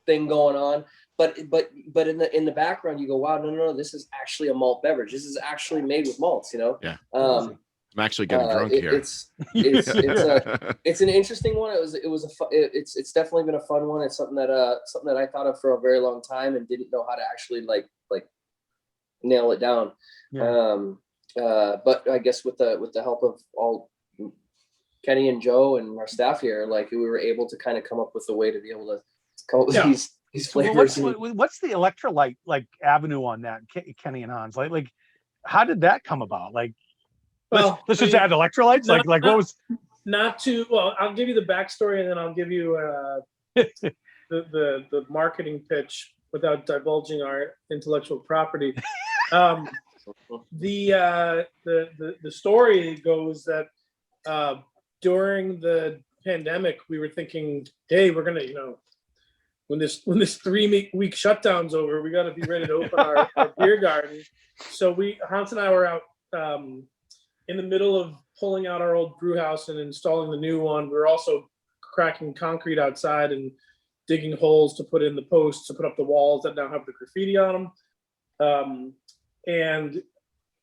[SPEAKER 3] thing going on. But in the background, you go, wow, no, this is actually a malt beverage. This is actually made with malts,
[SPEAKER 1] Yeah. I'm actually getting drunk here.
[SPEAKER 3] It's an interesting one. It's definitely been a fun one. It's something that I thought of for a very long time and didn't know how to actually like nail it down.
[SPEAKER 2] Yeah.
[SPEAKER 3] But I guess with the help of all Kenny and Joe and our staff here, like we were able to kind of come up with a way to be able to come up with these flavors.
[SPEAKER 2] What's the electrolyte like avenue on that, Kenny and Hans? Like how did that come about? Like, let's just add electrolytes. Like what was?
[SPEAKER 4] Not too well. I'll give you the backstory, and then I'll give you the marketing pitch without divulging our intellectual property. The story goes that during the pandemic, we were thinking, hey, we're gonna, when this 3-week shutdown's over, we got to be ready to open our beer garden. So Hans and I were out in the middle of pulling out our old brew house and installing the new one. We were also cracking concrete outside and digging holes to put in the posts to put up the walls that now have the graffiti on them. And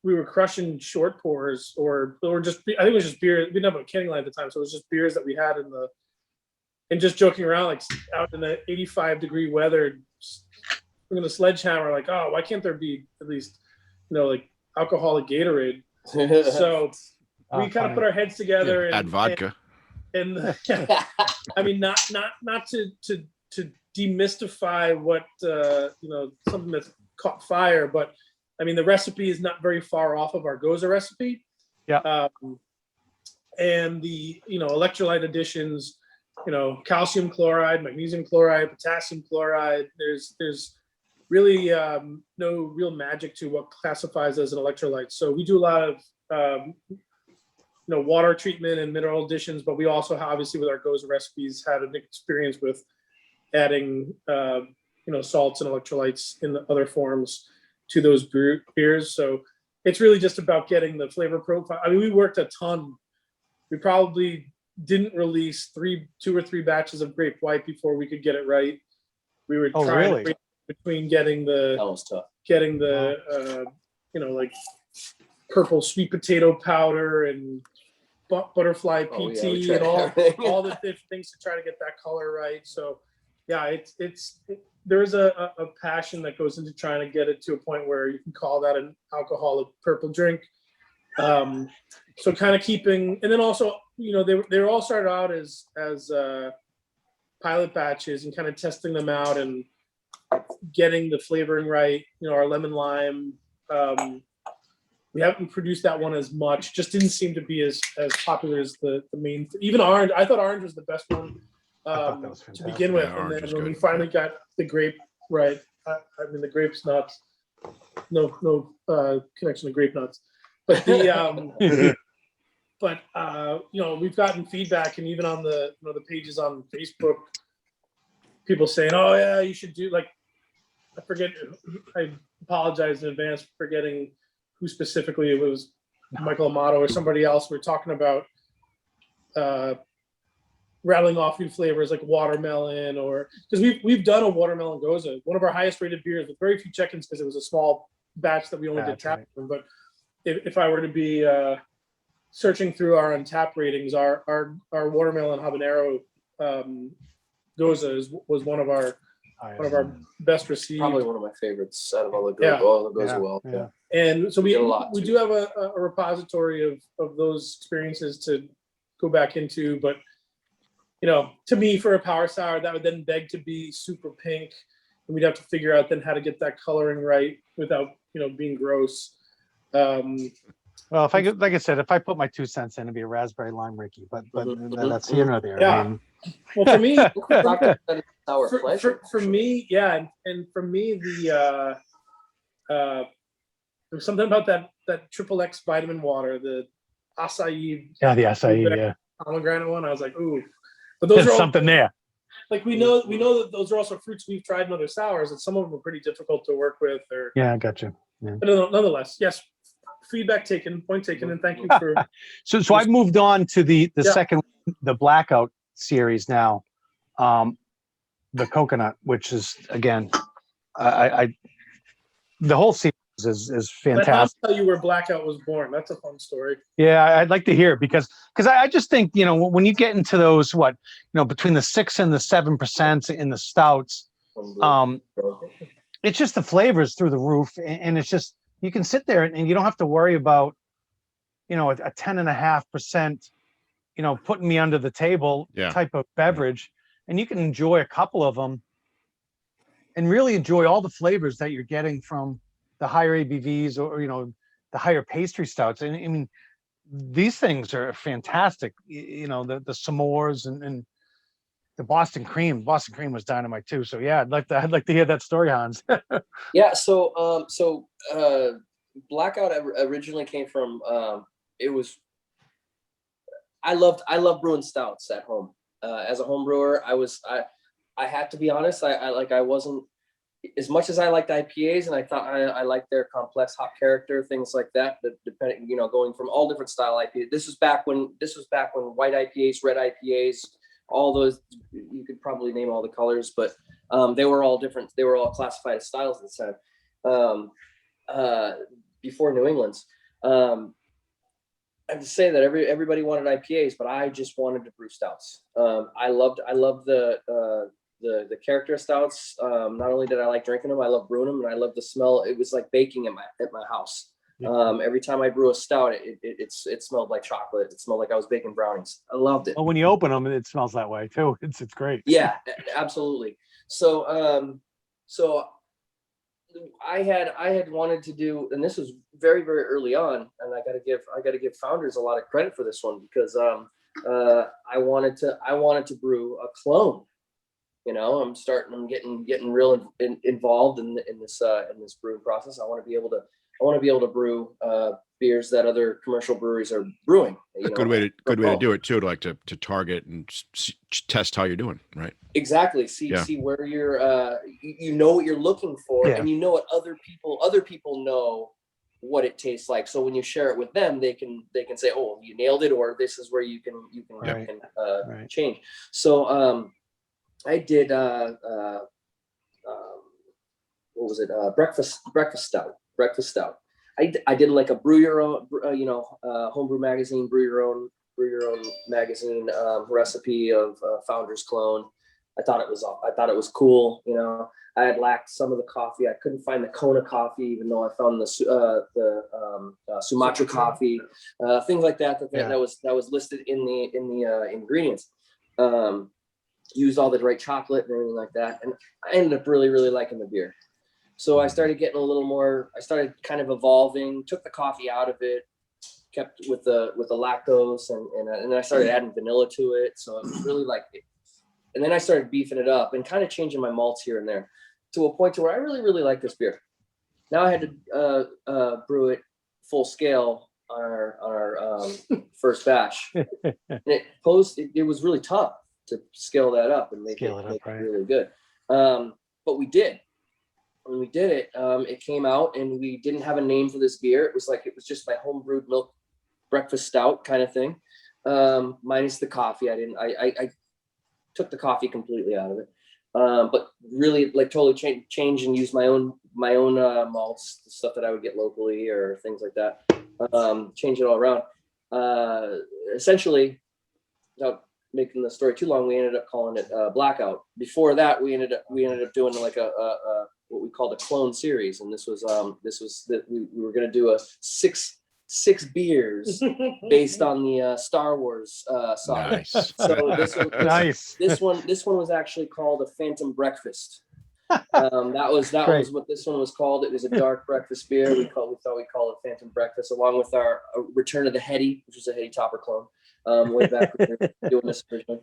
[SPEAKER 4] we were crushing short pours or just, I think it was just beer. We didn't have a canning line at the time, so it was just beers that we had and just joking around, like out in the 85-degree weather, we're gonna sledgehammer, like, oh, why can't there be at least, like alcoholic Gatorade? So we kind of put our heads together and
[SPEAKER 1] add vodka.
[SPEAKER 4] And I mean, not to demystify what something that's caught fire, but I mean the recipe is not very far off of our Goza recipe.
[SPEAKER 2] Yeah.
[SPEAKER 4] And the electrolyte additions. Calcium chloride, magnesium chloride, potassium chloride. There's really no real magic to what classifies as an electrolyte. So we do a lot of water treatment and mineral additions, but we also obviously with our Goza recipes had an experience with adding salts and electrolytes in the other forms to those beers. So it's really just about getting the flavor profile. I mean, we worked a ton. We probably didn't release 2 or 3 batches of grape white before we could get it right. We were trying between getting the like purple sweet potato powder and butterfly PT and all the different things to try to get that color right. So yeah, there's a passion that goes into trying to get it to a point where you can call that an alcoholic purple drink. So kind of keeping, and then also, they were all started out as pilot batches and kind of testing them out and getting the flavoring right. Our lemon lime, We haven't produced that one as much. Just didn't seem to be as popular as the main. Even orange, I thought orange was the best one to begin with,
[SPEAKER 1] Yeah,
[SPEAKER 4] and then
[SPEAKER 1] orange is
[SPEAKER 4] when we
[SPEAKER 1] good.
[SPEAKER 4] finally got the grape right, I mean the grape's nuts. No connection to grape nuts, but the but you know, we've gotten feedback, and even on the the pages on Facebook, people saying, "Oh yeah, you should do like." I forget. I apologize in advance for forgetting who specifically it was. Michael Amato or somebody else. We're talking about rattling off new flavors like watermelon, or because we've done a watermelon goza, one of our highest rated beers with very few check-ins because it was a small batch that we only did tap. Right. But if I were to be searching through our Untappd ratings, our watermelon habanero goza was one of our best received.
[SPEAKER 3] Probably one of my favorites out of all the goza well.
[SPEAKER 4] Yeah. And so we do have a repository of those experiences to go back into, but you know, to me, for a power sour, that would then beg to be super pink, and we'd have to figure out then how to get that coloring right without, you know, being gross.
[SPEAKER 2] Well, if I like I said, if I put my 2 cents in, it'd be a raspberry lime Ricky, but that's here nor there.
[SPEAKER 4] Yeah.
[SPEAKER 2] I mean,
[SPEAKER 4] Well, for me,
[SPEAKER 3] for
[SPEAKER 4] me, yeah, and for me, the there's something about that triple X vitamin water, the acai.
[SPEAKER 2] Yeah, the acai, yeah.
[SPEAKER 4] Pomegranate one. I was like, ooh. But those
[SPEAKER 2] There's
[SPEAKER 4] are all,
[SPEAKER 2] something there.
[SPEAKER 4] like we know that those are also fruits we've tried in other sours, and some of them are pretty difficult to work with. Or
[SPEAKER 2] Yeah, I got you. Yeah.
[SPEAKER 4] But nonetheless, yes, feedback taken, point taken, and thank you for.
[SPEAKER 2] So I've moved on to the second, the Blackout series now, the coconut, which is again, I the whole series is fantastic.
[SPEAKER 4] Let us tell you where Blackout was born. That's a fun story.
[SPEAKER 2] Yeah, I'd like to hear it because I just think, you know, when you get into those, between the 6 and the 7% in the stouts, it's just the flavors through the roof, and it's just, you can sit there and you don't have to worry about, you know, a 10.5%, you know, putting me under the table type of beverage, and you can enjoy a couple of them and really enjoy all the flavors that you're getting from the higher ABVs or you know, the higher pastry stouts. And I mean, these things are fantastic. You know, the s'mores and the Boston cream. Boston cream was dynamite too. So yeah, I'd like to hear that story, Hans.
[SPEAKER 3] Yeah. So Blackout originally came from it was. I loved brewing stouts at home. As a home brewer, I had to be honest. I wasn't, as much as I liked IPAs, and I thought I liked their complex hop character, things like that. That depending, you know, going from all different style IPAs. This was back when white IPAs, red IPAs, all those, you could probably name all the colors, but they were all different. They were all classified as styles at the time. Before New England's. I have to say that everybody wanted IPAs, but I just wanted to brew stouts. I loved the character of stouts. Not only did I like drinking them, I love brewing them, and I love the smell. It was like baking at my house. Every time I brew a stout, it smelled like chocolate. It smelled like I was baking brownies. I loved it.
[SPEAKER 2] Well, when you open them, it smells that way too. It's great.
[SPEAKER 3] Yeah, absolutely. So I had wanted to do, and this was very, very early on, and I got to give founders a lot of credit for this one, because I wanted to brew a clone. You know, I'm getting real involved in this brewing process. I want to be able to brew beers that other commercial breweries are brewing.
[SPEAKER 1] Good way to do it too, to target and test how you're doing, right?
[SPEAKER 3] Exactly. See where you're, you know what you're looking for, and you know what other people know what it tastes like. So when you share it with them, they can say, "Oh, you nailed it," or "This is where you can change." So I did what was it? Breakfast stout. I did like a brew your own, homebrew magazine, brew your own magazine recipe of Founder's Clone. I thought it was cool. You know, I had lacked some of the coffee. I couldn't find the Kona coffee, even though I found the Sumatra coffee, things like that was listed in the ingredients. Used all the right chocolate and everything like that, and I ended up really, really liking the beer. So I started getting a little more. I started kind of evolving. Took the coffee out of it, kept with the lactose, and then I started adding vanilla to it. So it was really like, and then I started beefing it up and kind of changing my malts here and there to a point to where I really like this beer. Now I had to brew it full scale on our first batch, and it was really tough to scale that up and make it really good. But we did. When we did it, it came out, and we didn't have a name for this beer. It was just my home brewed milk breakfast stout kind of thing, minus the coffee. I took the coffee completely out of it, but really like totally change and use my own malts, the stuff that I would get locally or things like that. Change it all around. Essentially, without making the story too long, we ended up calling it Blackout. Before that, we ended up doing like a what we called a clone series, and this was that we were going to do a six beers based on the Star Wars saga.
[SPEAKER 1] Nice.
[SPEAKER 3] So this one was actually called a Phantom Breakfast. That was what this one was called. It was a dark breakfast beer. We thought we'd call it Phantom Breakfast, along with our Return of the Heady, which was a Heady Topper clone. Way back when we were doing this originally.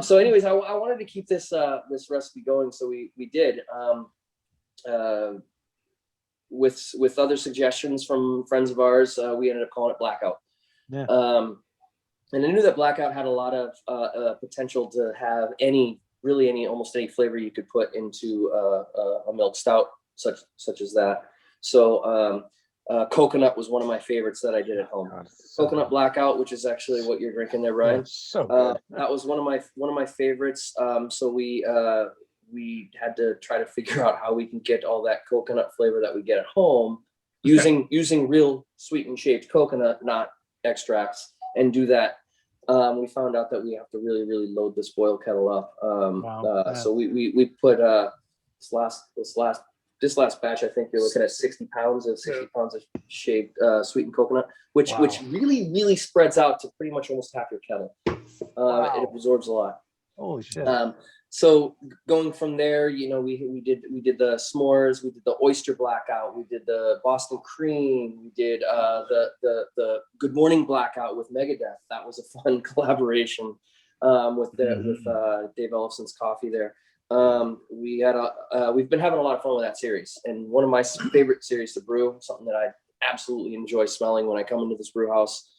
[SPEAKER 3] So anyways, I wanted to keep this recipe going, so we did. With other suggestions from friends of ours, we ended up calling it Blackout.
[SPEAKER 2] Yeah.
[SPEAKER 3] And I knew that Blackout had a lot of potential to have almost any flavor you could put into a milk stout, such as that. So coconut was one of my favorites that I did at home. Coconut Blackout, which is actually what you're drinking there, Brian.
[SPEAKER 2] So good.
[SPEAKER 3] That was one of my favorites. So we had to try to figure out how we can get all that coconut flavor that we get at home using real sweetened shaped coconut, not extracts, and do that. We found out that we have to really load this boil kettle up. So we put this last batch, I think you're looking at 60 pounds of shaped sweetened coconut, which really spreads out to pretty much almost half your kettle. It absorbs a lot.
[SPEAKER 2] Holy shit.
[SPEAKER 3] So going from there, we did the s'mores, we did the oyster blackout, we did the Boston cream, we did the Good Morning blackout with Megadeth. That was a fun collaboration with Dave Ellison's coffee there. We've been having a lot of fun with that series, and one of my favorite series to brew, something that I absolutely enjoy smelling when I come into this brew house.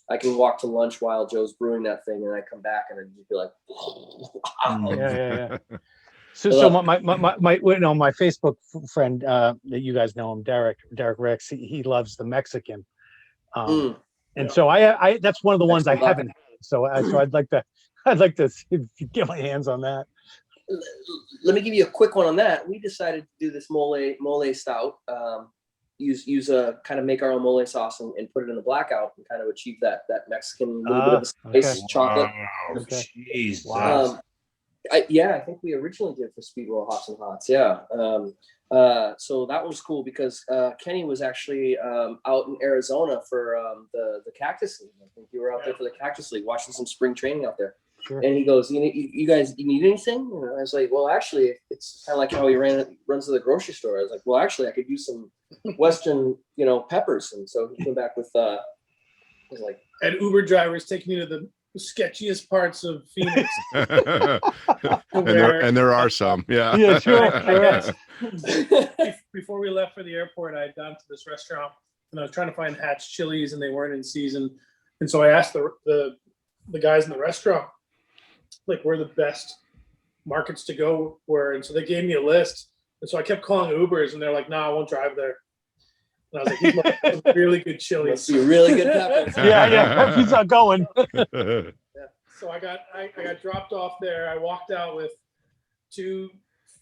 [SPEAKER 3] I can walk to lunch while Joe's brewing that thing, and I come back and I just be like, wow.
[SPEAKER 2] Yeah. So my Facebook friend that you guys know him, Derek Ricks, he loves the Mexican, and so I that's one of the ones I haven't had. So I'd like to get my hands on that.
[SPEAKER 3] Let me give you a quick one on that. We decided to do this mole stout. Use a kind of make our own mole sauce and put it in the blackout and kind of achieve that Mexican little bit of a spice chocolate.
[SPEAKER 2] Okay.
[SPEAKER 5] Jeez.
[SPEAKER 2] Wow.
[SPEAKER 3] I think we originally did for Speedwell Hops and Hots. Yeah. So that was cool because Kenny was actually out in Arizona for the Cactus League. I think you were out there for the Cactus League, watching some spring training out there.
[SPEAKER 2] Sure.
[SPEAKER 3] And he goes, you guys, you need anything? And I was like, well, actually, it's kind of like how he runs to the grocery store. I was like, well, actually, I could use some Western, peppers. And so he came back with, I was like,
[SPEAKER 4] and Uber drivers take me to the sketchiest parts of Phoenix.
[SPEAKER 1] and there are some, yeah.
[SPEAKER 2] Yeah, sure.
[SPEAKER 4] Before we left for the airport, I had gone to this restaurant and I was trying to find Hatch chilies and they weren't in season. And so I asked the guys in the restaurant, like, where the best markets to go were. And so they gave me a list. And so I kept calling Ubers and they're like, no, I won't drive there. And I was like, these must have some really good chilies.
[SPEAKER 3] must be really good peppers.
[SPEAKER 2] Yeah. He's not going.
[SPEAKER 4] Yeah. So I got dropped off there. I walked out with 2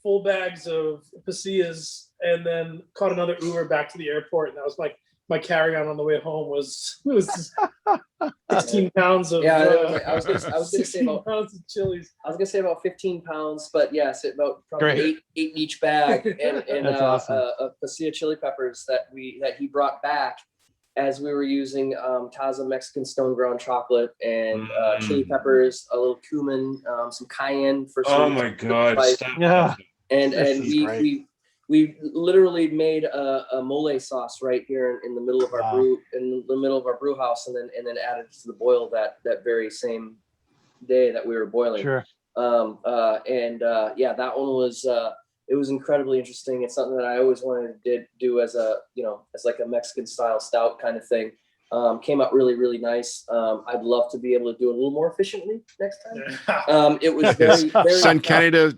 [SPEAKER 4] full bags of pasillas and then caught another Uber back to the airport. And that was like my carry-on on the way home was 16 pounds of
[SPEAKER 3] I was gonna say about
[SPEAKER 4] pounds of chilies.
[SPEAKER 3] I was gonna say about 15 pounds, but yes, about probably eight in each bag, and
[SPEAKER 2] That's awesome.
[SPEAKER 3] a pasilla chili peppers that he brought back as we were using Taza Mexican stone ground chocolate and chili peppers, a little cumin, some cayenne for some.
[SPEAKER 5] Oh my God!
[SPEAKER 3] Spice.
[SPEAKER 5] Stop.
[SPEAKER 2] Yeah.
[SPEAKER 3] And
[SPEAKER 2] This is
[SPEAKER 3] we
[SPEAKER 2] great.
[SPEAKER 3] we literally made a mole sauce right here in the middle of our brew house, and then added it to the boil that very same day that we were boiling.
[SPEAKER 2] Sure.
[SPEAKER 3] Yeah, that one was it was incredibly interesting. It's something that I always wanted to do as a as like a Mexican style stout kind of thing. Came out really, really nice. I'd love to be able to do it a little more efficiently next time. It was very, very
[SPEAKER 1] send Kenny to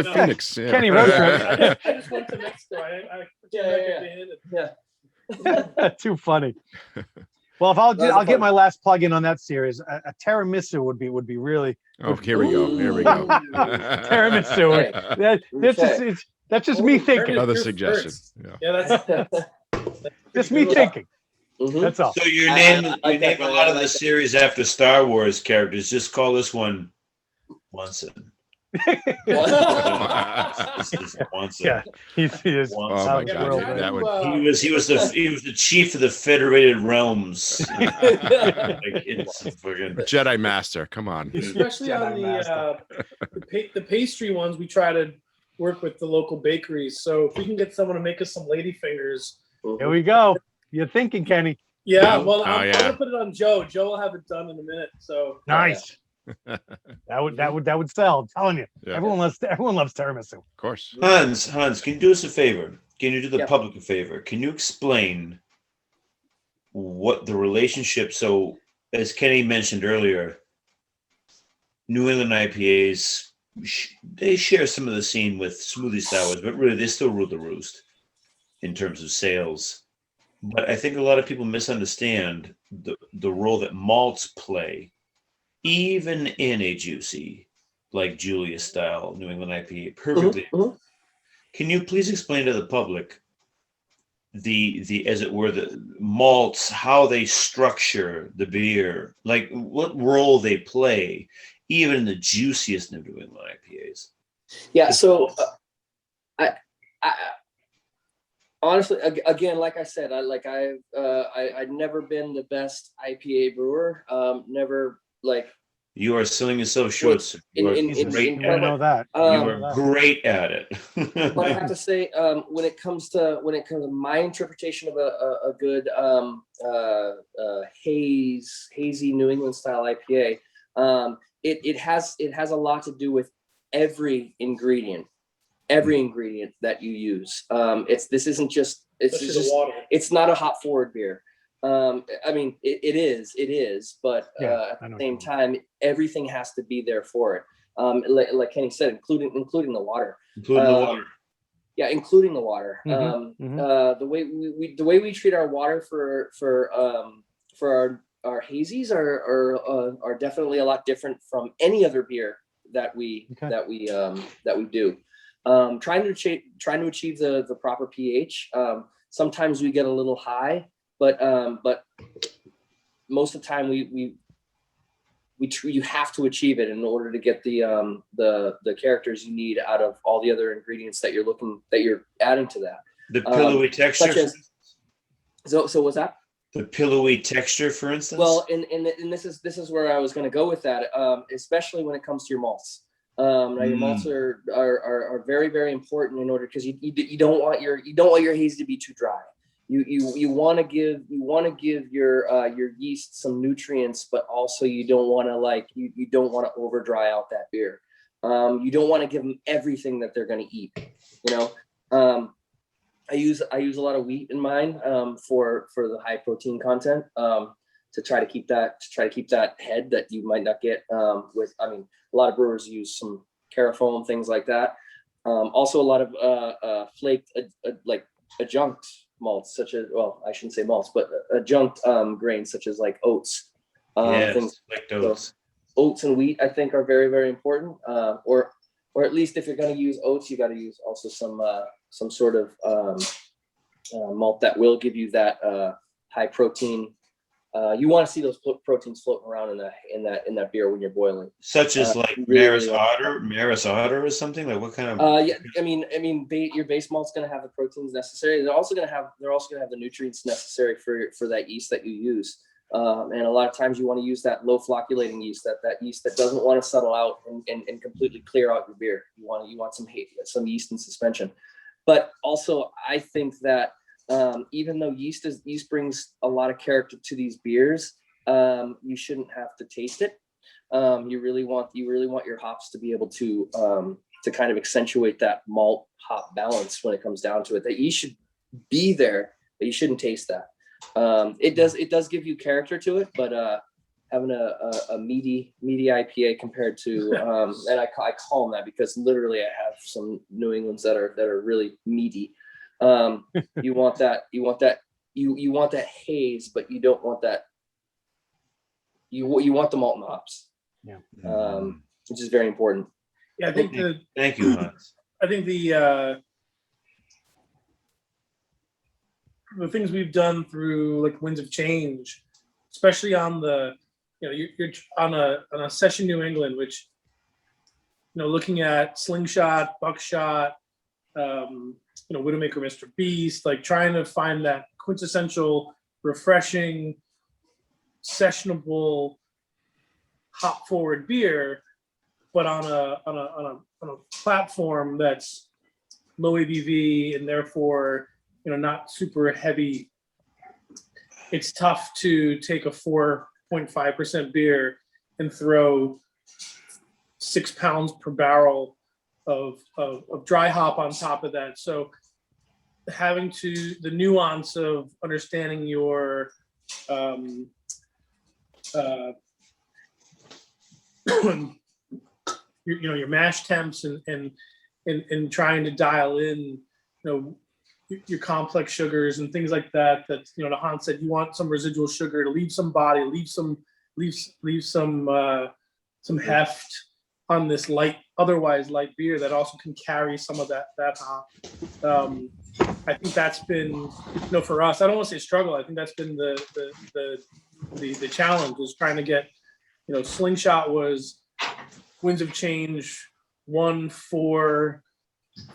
[SPEAKER 1] Phoenix. Yeah.
[SPEAKER 2] Kenny road trip.
[SPEAKER 4] I just went to Mexico.
[SPEAKER 2] Too funny. Well, if I'll get my last plug in on that series. A tiramisu would be really.
[SPEAKER 1] Oh, here we go.
[SPEAKER 2] Tiramisu. That's just me thinking.
[SPEAKER 1] Another suggestion.
[SPEAKER 4] Yeah, that's
[SPEAKER 2] just me thinking.
[SPEAKER 3] Mm-hmm.
[SPEAKER 2] That's all.
[SPEAKER 5] So you name a lot of the series after Star Wars characters. Just call this one Onsen.
[SPEAKER 2] Yeah, he is.
[SPEAKER 1] Oh my God, that would.
[SPEAKER 5] He was the chief of the Federated Realms.
[SPEAKER 1] Jedi Master. Come on.
[SPEAKER 4] Especially on the pastry ones, we try to work with the local bakeries. So if we can get someone to make us some ladyfingers.
[SPEAKER 2] Here we go. You're thinking, Kenny.
[SPEAKER 4] Yeah, well, I'm gonna put it on Joe. Joe will have it done in a minute. So
[SPEAKER 2] nice. That would sell. I'm telling you. Yeah. Everyone loves tiramisu.
[SPEAKER 1] Of course.
[SPEAKER 5] Hans, can you do us a favor? Can you do the public a favor? Can you explain what the relationship? So, as Kenny mentioned earlier, New England IPAs, they share some of the scene with smoothie sours, but really they still rule the roost in terms of sales. But I think a lot of people misunderstand the role that malts play, even in a juicy, like Julia style New England IPA. Perfectly. Mm-hmm. Can you please explain to the public the as it were, the malts, how they structure the beer, like what role they play, even in the juiciest New England IPAs?
[SPEAKER 3] Yeah. So I honestly, again, like I said, I've never been the best IPA brewer. Never like.
[SPEAKER 5] You are selling yourself short. You are great at it.
[SPEAKER 3] But I have to say, when it comes to my interpretation of a good hazy New England style IPA, it has a lot to do with every ingredient that you use. It's not a hop forward beer. I mean, it is, but at the same time, everything has to be there for it. Like Kenny said, including the water. Yeah, including the water. The way we treat our water for our hazies are definitely a lot different from any other beer that we do. Trying to achieve the proper pH. Sometimes we get a little high, but most of the time you have to achieve it in order to get the characters you need out of all the other ingredients that you're adding to that.
[SPEAKER 5] The pillowy texture.
[SPEAKER 3] So what's that?
[SPEAKER 5] The pillowy texture, for instance.
[SPEAKER 3] Well, and this is where I was going to go with that, especially when it comes to your malts. Now your malts are very, very important in order, because you don't want your haze to be too dry. You want to give your yeast some nutrients, but also you don't want to over dry out that beer. You don't want to give them everything that they're going to eat. I use a lot of wheat in mine for the high protein content, to try to keep that head that you might not get with. I mean, a lot of brewers use some carafoam, things like that. Also, a lot of flaked like adjunct malts, such as, well, I shouldn't say malts, but adjunct grains such as like oats.
[SPEAKER 5] Things like oats.
[SPEAKER 3] So oats and wheat, I think, are very, very important. Or at least if you're going to use oats, you got to use also some sort of malt that will give you that high protein. You want to see those proteins floating around in that beer when you're boiling.
[SPEAKER 5] Such as like Maris Otter or something. Like what kind of?
[SPEAKER 3] Yeah, I mean, your base malt's going to have the proteins necessary. They're also going to have the nutrients necessary for that yeast that you use. And a lot of times you want to use that low flocculating yeast, that yeast that doesn't want to settle out and completely clear out your beer. You want some yeast in suspension. But also, I think that even though yeast brings a lot of character to these beers, you shouldn't have to taste it. You really want your hops to be able to kind of accentuate that malt hop balance when it comes down to it. That yeast should be there, but you shouldn't taste that. It does give you character to it, but having a meaty IPA compared to and I call them that because literally I have some New Englands that are really meaty. You want that haze, but you don't want that. You want the malt and hops.
[SPEAKER 2] Yeah.
[SPEAKER 3] Which is very important.
[SPEAKER 4] Yeah, I think
[SPEAKER 5] Thank you, Hans.
[SPEAKER 4] I think the things we've done through like Winds of Change, especially on the, you're on a session New England, which, looking at Slingshot, Buckshot, Widowmaker, Mr. Beast, like trying to find that quintessential, refreshing, sessionable, hop forward beer, but on a platform that's low ABV and therefore not super heavy. It's tough to take a 4.5% beer and throw 6 pounds per barrel of dry hop on top of that. So having the nuance of understanding your your mash temps and trying to dial in your complex sugars and things like that the Hans said you want some residual sugar to leave some body, leave some heft on this otherwise light beer that also can carry some of that hop. I think that's been for us, I don't want to say struggle, I think that's been the challenge, is trying to get Slingshot was Winds of Change 1, 4,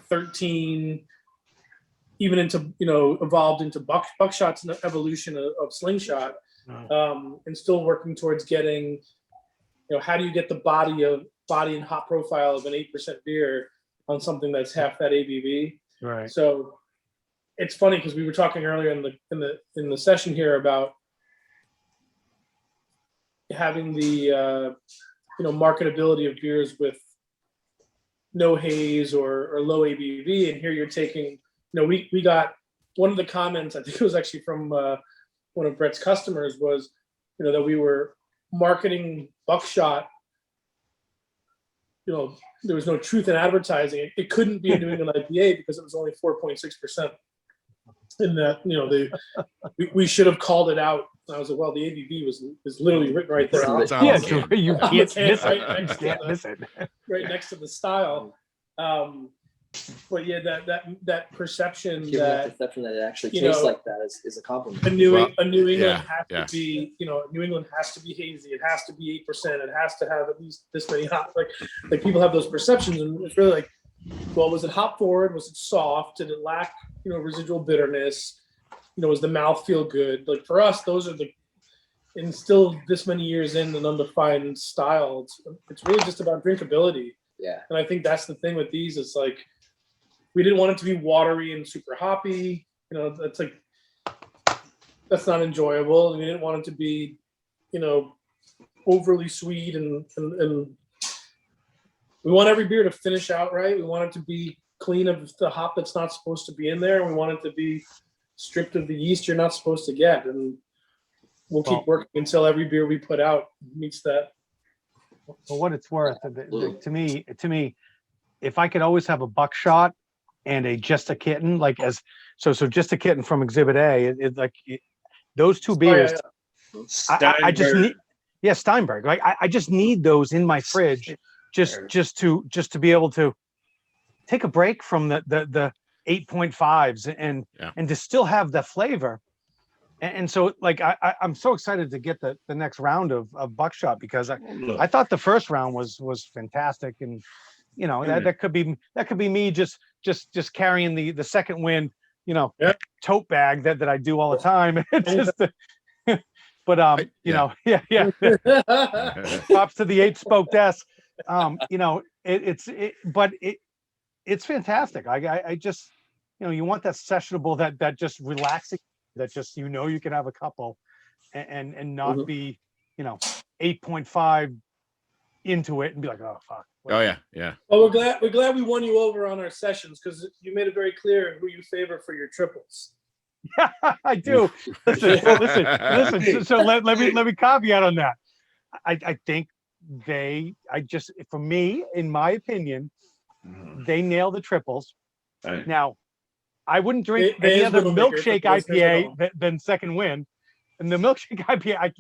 [SPEAKER 4] 13, even into evolved into Buckshot's evolution of Slingshot, and still working towards getting how do you get the body and hop profile of an 8% beer on something that's half that ABV.
[SPEAKER 2] Right.
[SPEAKER 4] So it's funny because we were talking earlier in the session here about having the marketability of beers with no haze or low ABV, and here you're taking we got one of the comments, I think it was actually from one of Brett's customers, was that we were marketing Buckshot, there was no truth in advertising. It couldn't be a New England IPA because it was only 4.6%. And that we should have called it out. And I was like, well, the ABV is literally written right there.
[SPEAKER 2] Yeah, you can't miss it.
[SPEAKER 4] Right next to the style. But yeah, that perception
[SPEAKER 3] Giving
[SPEAKER 4] that
[SPEAKER 3] perception that it actually tastes like that is a compliment.
[SPEAKER 4] A New England has to be, New England has to be hazy. It has to be 8%. It has to have at least this many hops. Like people have those perceptions, and it's really like, well, was it hop forward? Was it soft? Did it lack, residual bitterness? Was the mouth feel good? Like for us, those are and still this many years in an undefined style, it's really just about drinkability.
[SPEAKER 3] Yeah.
[SPEAKER 4] And I think that's the thing with these. It's like, we didn't want it to be watery and super hoppy. That's not enjoyable. And we didn't want it to be, overly sweet and we want every beer to finish out right. We want it to be clean of the hop that's not supposed to be in there. We want it to be stripped of the yeast you're not supposed to get. And we'll keep working until every beer we put out meets that.
[SPEAKER 2] For what it's worth, to me, if I could always have a Buckshot and a Just a Kitten, so Just a Kitten from Exhibit A, those two beers, I just need, Steinberg. Like I just need those in my fridge, just to be able to take a break from the 8.5s and to still have the flavor. And so, I'm so excited to get the next round of Buckshot, because I thought the first round was fantastic, and that could be me just carrying the Second Wind tote bag that I do all the time. But props to the 8-spoke desk. It's fantastic. you want that sessionable, that just relaxing, that just, you can have a couple and not
[SPEAKER 3] Mhm.
[SPEAKER 2] be, 8.5 into it and be like, oh, fuck.
[SPEAKER 1] Oh yeah. Yeah.
[SPEAKER 4] Well, we're glad we won you over on our sessions because you made it very clear who you favor for your triples.
[SPEAKER 2] I do. Listen. So let me caveat on that. I think for me, in my opinion, they nail the triples.
[SPEAKER 5] Right.
[SPEAKER 2] Now, I wouldn't drink
[SPEAKER 4] They
[SPEAKER 2] any
[SPEAKER 4] is
[SPEAKER 2] other
[SPEAKER 4] Widowmaker,
[SPEAKER 2] milkshake
[SPEAKER 4] but listeners at home.
[SPEAKER 2] IPA than Second Wind. And the milkshake IPA,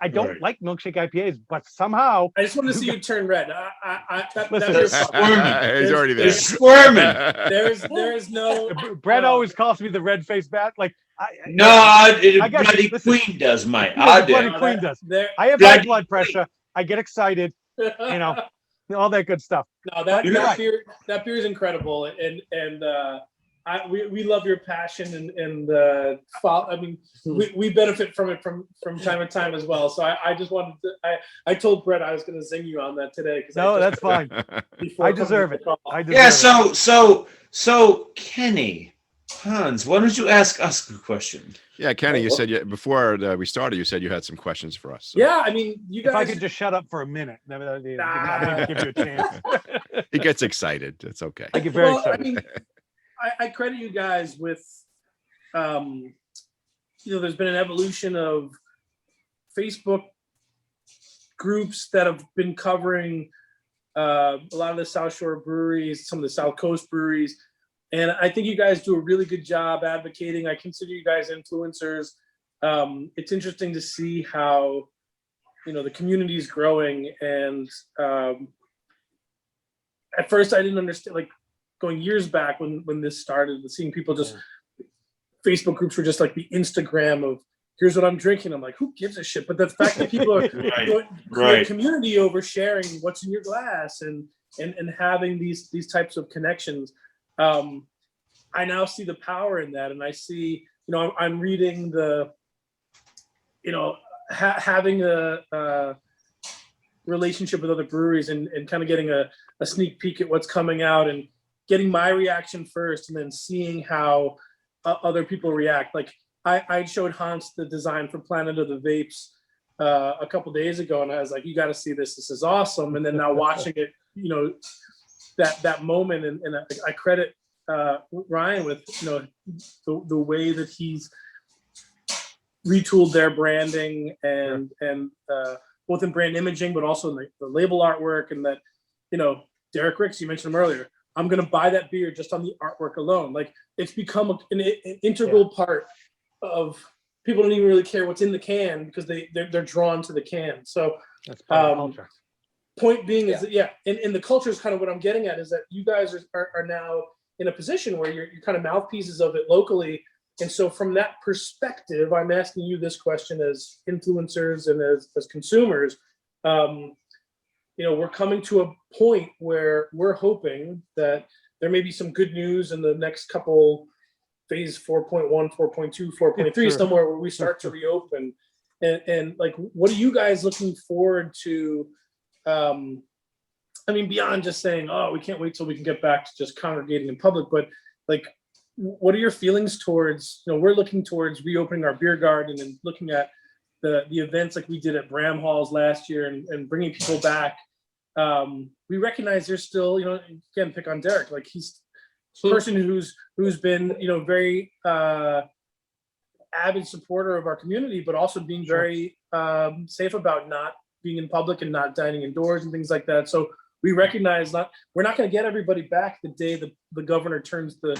[SPEAKER 2] I don't
[SPEAKER 5] Right.
[SPEAKER 2] like milkshake IPAs, but somehow
[SPEAKER 4] I just want to see you turn red.
[SPEAKER 2] Listen.
[SPEAKER 4] That's your problem.
[SPEAKER 1] He's already there.
[SPEAKER 5] They're squirming.
[SPEAKER 4] There is no.
[SPEAKER 2] Brett always calls me the red faced bat. Like
[SPEAKER 5] No,
[SPEAKER 2] I got
[SPEAKER 5] Bloody
[SPEAKER 2] you. Listen.
[SPEAKER 5] Queen does, mate.
[SPEAKER 2] Yeah,
[SPEAKER 5] I
[SPEAKER 2] the Bloody
[SPEAKER 5] do.
[SPEAKER 2] Queen does.
[SPEAKER 4] There,
[SPEAKER 2] I have high
[SPEAKER 5] Bloody
[SPEAKER 2] blood pressure. I get excited, all that good stuff.
[SPEAKER 4] No, that
[SPEAKER 5] You're right.
[SPEAKER 4] beer is incredible, and we love your passion and I mean we benefit from it from time to time as well. So I just wanted to I told Brett I was going to zing you on that today because
[SPEAKER 2] No, that's fine. I deserve it.
[SPEAKER 5] Yeah. So Kenny, Hans, why don't you ask us a question?
[SPEAKER 1] Yeah, Kenny, you said before we started, you said you had some questions for us. So.
[SPEAKER 4] Yeah, I mean, you guys.
[SPEAKER 2] If I could just shut up for a minute, I didn't give you a chance.
[SPEAKER 1] He gets excited. It's okay.
[SPEAKER 2] I get very excited.
[SPEAKER 4] I mean, I credit you guys with, there's been an evolution of Facebook groups that have been covering a lot of the South Shore breweries, some of the South Coast breweries. And I think you guys do a really good job advocating. I consider you guys influencers. It's interesting to see how, the community is growing. And at first I didn't understand, like going years back when this started, seeing people just, Facebook groups were just like the Instagram of, here's what I'm drinking. I'm like, who gives a shit? But the fact that people are create community over sharing what's in your glass and having these types of connections. I now see the power in that, and I see, I'm reading the, having a relationship with other breweries and kind of getting a sneak peek at what's coming out and getting my reaction first, and then seeing how other people react. Like I showed Hans the design for Planet of the Vapes a couple days ago, and I was like, "You got to see this. This is awesome." And then now watching it, that moment, and I credit Ryan with the way that he's retooled their branding and both in brand imaging, but also in the label artwork, and that Derek Ricks, you mentioned him earlier. I'm gonna buy that beer just on the artwork alone. Like it's become an integral part of. People don't even really care what's in the can because they're drawn to the can. So
[SPEAKER 2] that's part of the culture.
[SPEAKER 4] Point being is that and the culture is kind of what I'm getting at, is that you guys are now in a position where you're kind of mouthpieces of it locally. And so from that perspective, I'm asking you this question as influencers and as consumers. We're coming to a point where we're hoping that there may be some good news in the next couple phase 4.1, 4.2, 4.3, somewhere where we start to reopen. And like, what are you guys looking forward to? Beyond just saying, oh, we can't wait till we can get back to just congregating in public, but like, what are your feelings towards, we're looking towards reopening our beer garden and looking at the events like we did at Bram Halls last year and bringing people back. We recognize there's still, again, pick on Derek, like he's a person who's been, very avid supporter of our community, but also being very safe about not being in public and not dining indoors and things like that. So we recognize we're not going to get everybody back the day the governor turns the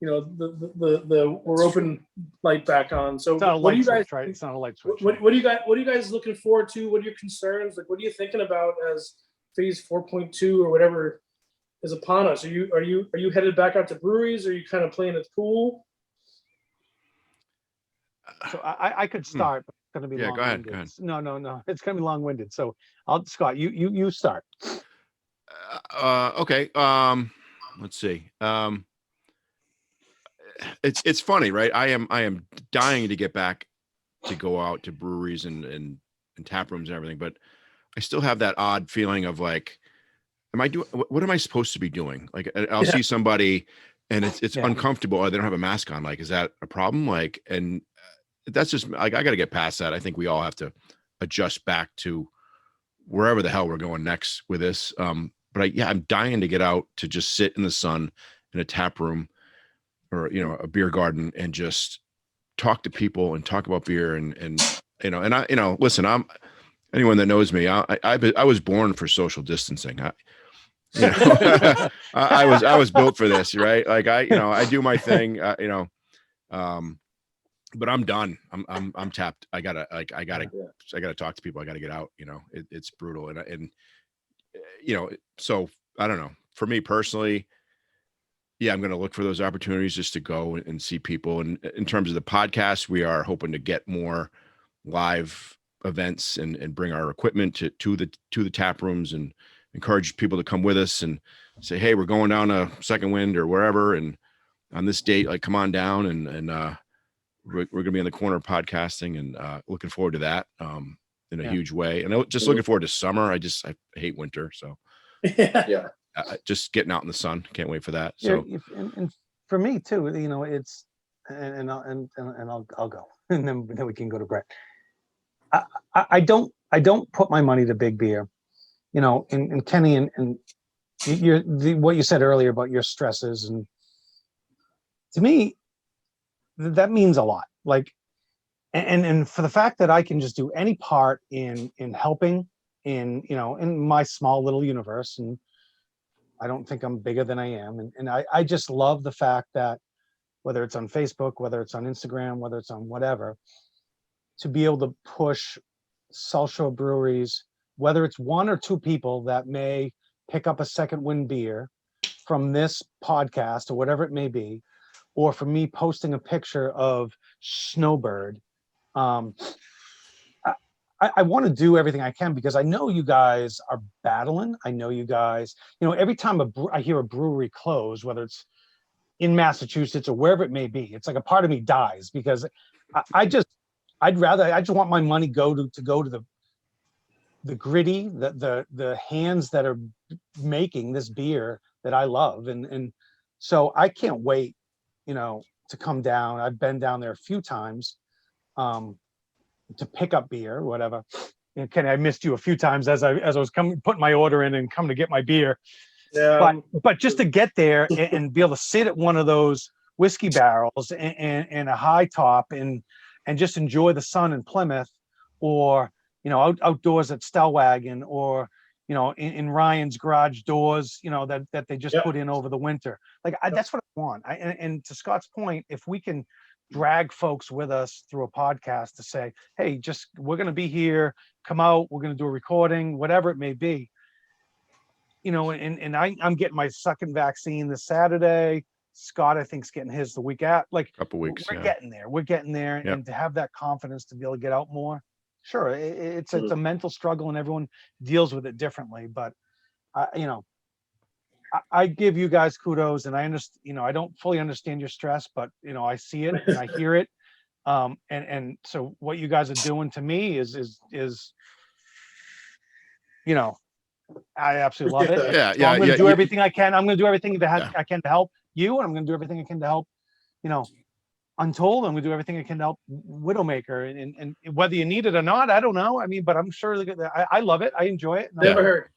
[SPEAKER 4] we're open light back on. So what do you guys,
[SPEAKER 2] right? It's not a light switch.
[SPEAKER 4] What are you guys looking forward to? What are your concerns? Like, what are you thinking about as phase 4.2 or whatever is upon us? Are you headed back out to breweries? Or are you kind of playing it cool?
[SPEAKER 2] So I could start, but it's going to be long-winded.
[SPEAKER 1] Go ahead.
[SPEAKER 2] No. It's going to be long-winded. So Scott, you start.
[SPEAKER 1] Okay. Let's see. It's funny, right? I am dying to get back to go out to breweries and tap rooms and everything, but I still have that odd feeling of like, what am I supposed to be doing? Like I'll see somebody and it's
[SPEAKER 2] Yeah.
[SPEAKER 1] uncomfortable. Or they don't have a mask on. Like, is that a problem? Like, and that's just like, I got to get past that. I think we all have to adjust back to wherever the hell we're going next with this. But I'm dying to get out to just sit in the sun in a tap room or, a beer garden and just talk to people and talk about beer and listen, anyone that knows me, I was born for social distancing. I was built for this, right? Like I do my thing, but I'm done. I'm tapped. I gotta talk to people. I gotta get out. It's brutal. And so I don't know. For me personally, I'm going to look for those opportunities just to go and see people. And in terms of the podcast, we are hoping to get more live events and bring our equipment to the tap rooms and encourage people to come with us and say, hey, we're going down to Second Wind or wherever. And on this date, like, come on down and we're going to be in the corner podcasting and looking forward to that in a huge way. And just looking forward to summer. I hate winter. So
[SPEAKER 4] Yeah.
[SPEAKER 1] Just getting out in the sun. Can't wait for that. So,
[SPEAKER 2] and for me too, it's, and I'll go, and then we can go to Brett. I don't put my money to big beer, and Kenny and what you said earlier about your stresses, and to me, that means a lot. Like, and for the fact that I can just do any part in helping in my small little universe, and I don't think I'm bigger than I am. And I just love the fact that whether it's on Facebook, whether it's on Instagram, whether it's on whatever, to be able to push social breweries, whether it's one or two people that may pick up a Second Wind beer from this podcast or whatever it may be, or for me posting a picture of Snowbird. I want to do everything I can because I know you guys are battling. I know you guys, every time I hear a brewery close, whether it's in Massachusetts or wherever it may be, it's like a part of me dies because I just want my money go to the gritty, the hands that are making this beer that I love. And so I can't wait, to come down. I've been down there a few times, to pick up beer, whatever. And Kenny, I missed you a few times as I was putting my order in and come to get my beer.
[SPEAKER 4] Yeah.
[SPEAKER 2] But just to get there and be able to sit at one of those whiskey barrels and a high top and just enjoy the sun in Plymouth, or outdoors at Stellwagen, or in Ryan's garage doors, that they just put in over the winter. Like that's what I want. And to Scott's point, if we can drag folks with us through a podcast to say, hey, we're going to be here, come out, we're going to do a recording, whatever it may be, and I'm getting my second vaccine this Saturday. Scott, I think, is getting his the week at, like,
[SPEAKER 1] couple weeks.
[SPEAKER 2] We're getting there.
[SPEAKER 1] Yep.
[SPEAKER 2] And to have that confidence to be able to get out more. Sure. It's a mental struggle and everyone deals with it differently, but I give you guys kudos, and I understand, I don't fully understand your stress, but I see it and I hear it. And so what you guys are doing to me is I absolutely love it.
[SPEAKER 1] Yeah.
[SPEAKER 2] So I'm going to do everything I can. I'm going to do everything that I can to help you, and I'm going to do everything I can to help, Untold. I'm going to do everything I can to help Widowmaker, and whether you need it or not, I don't know. I mean, but I'm sure I love it. I enjoy it.
[SPEAKER 4] Never heard.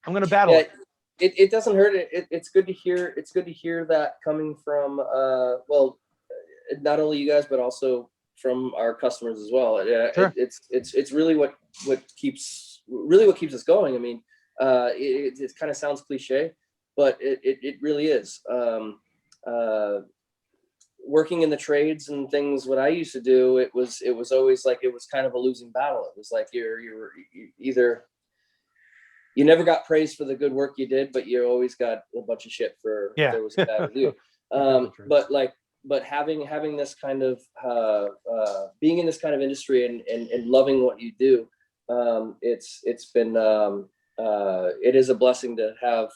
[SPEAKER 2] I'm going to battle it.
[SPEAKER 3] It doesn't hurt. It's good to hear. It's good to hear that coming from not only you guys, but also from our customers as well.
[SPEAKER 2] Sure.
[SPEAKER 3] It's really what keeps us going. I mean, it kind of sounds cliche, but it really is. Working in the trades and things, what I used to do, it was always like, it was kind of a losing battle. It was like you're either, you never got praised for the good work you did, but you always got a bunch of shit for if there was a bad review. But having this kind of being in this kind of industry and loving what you do, it's been it is a blessing to have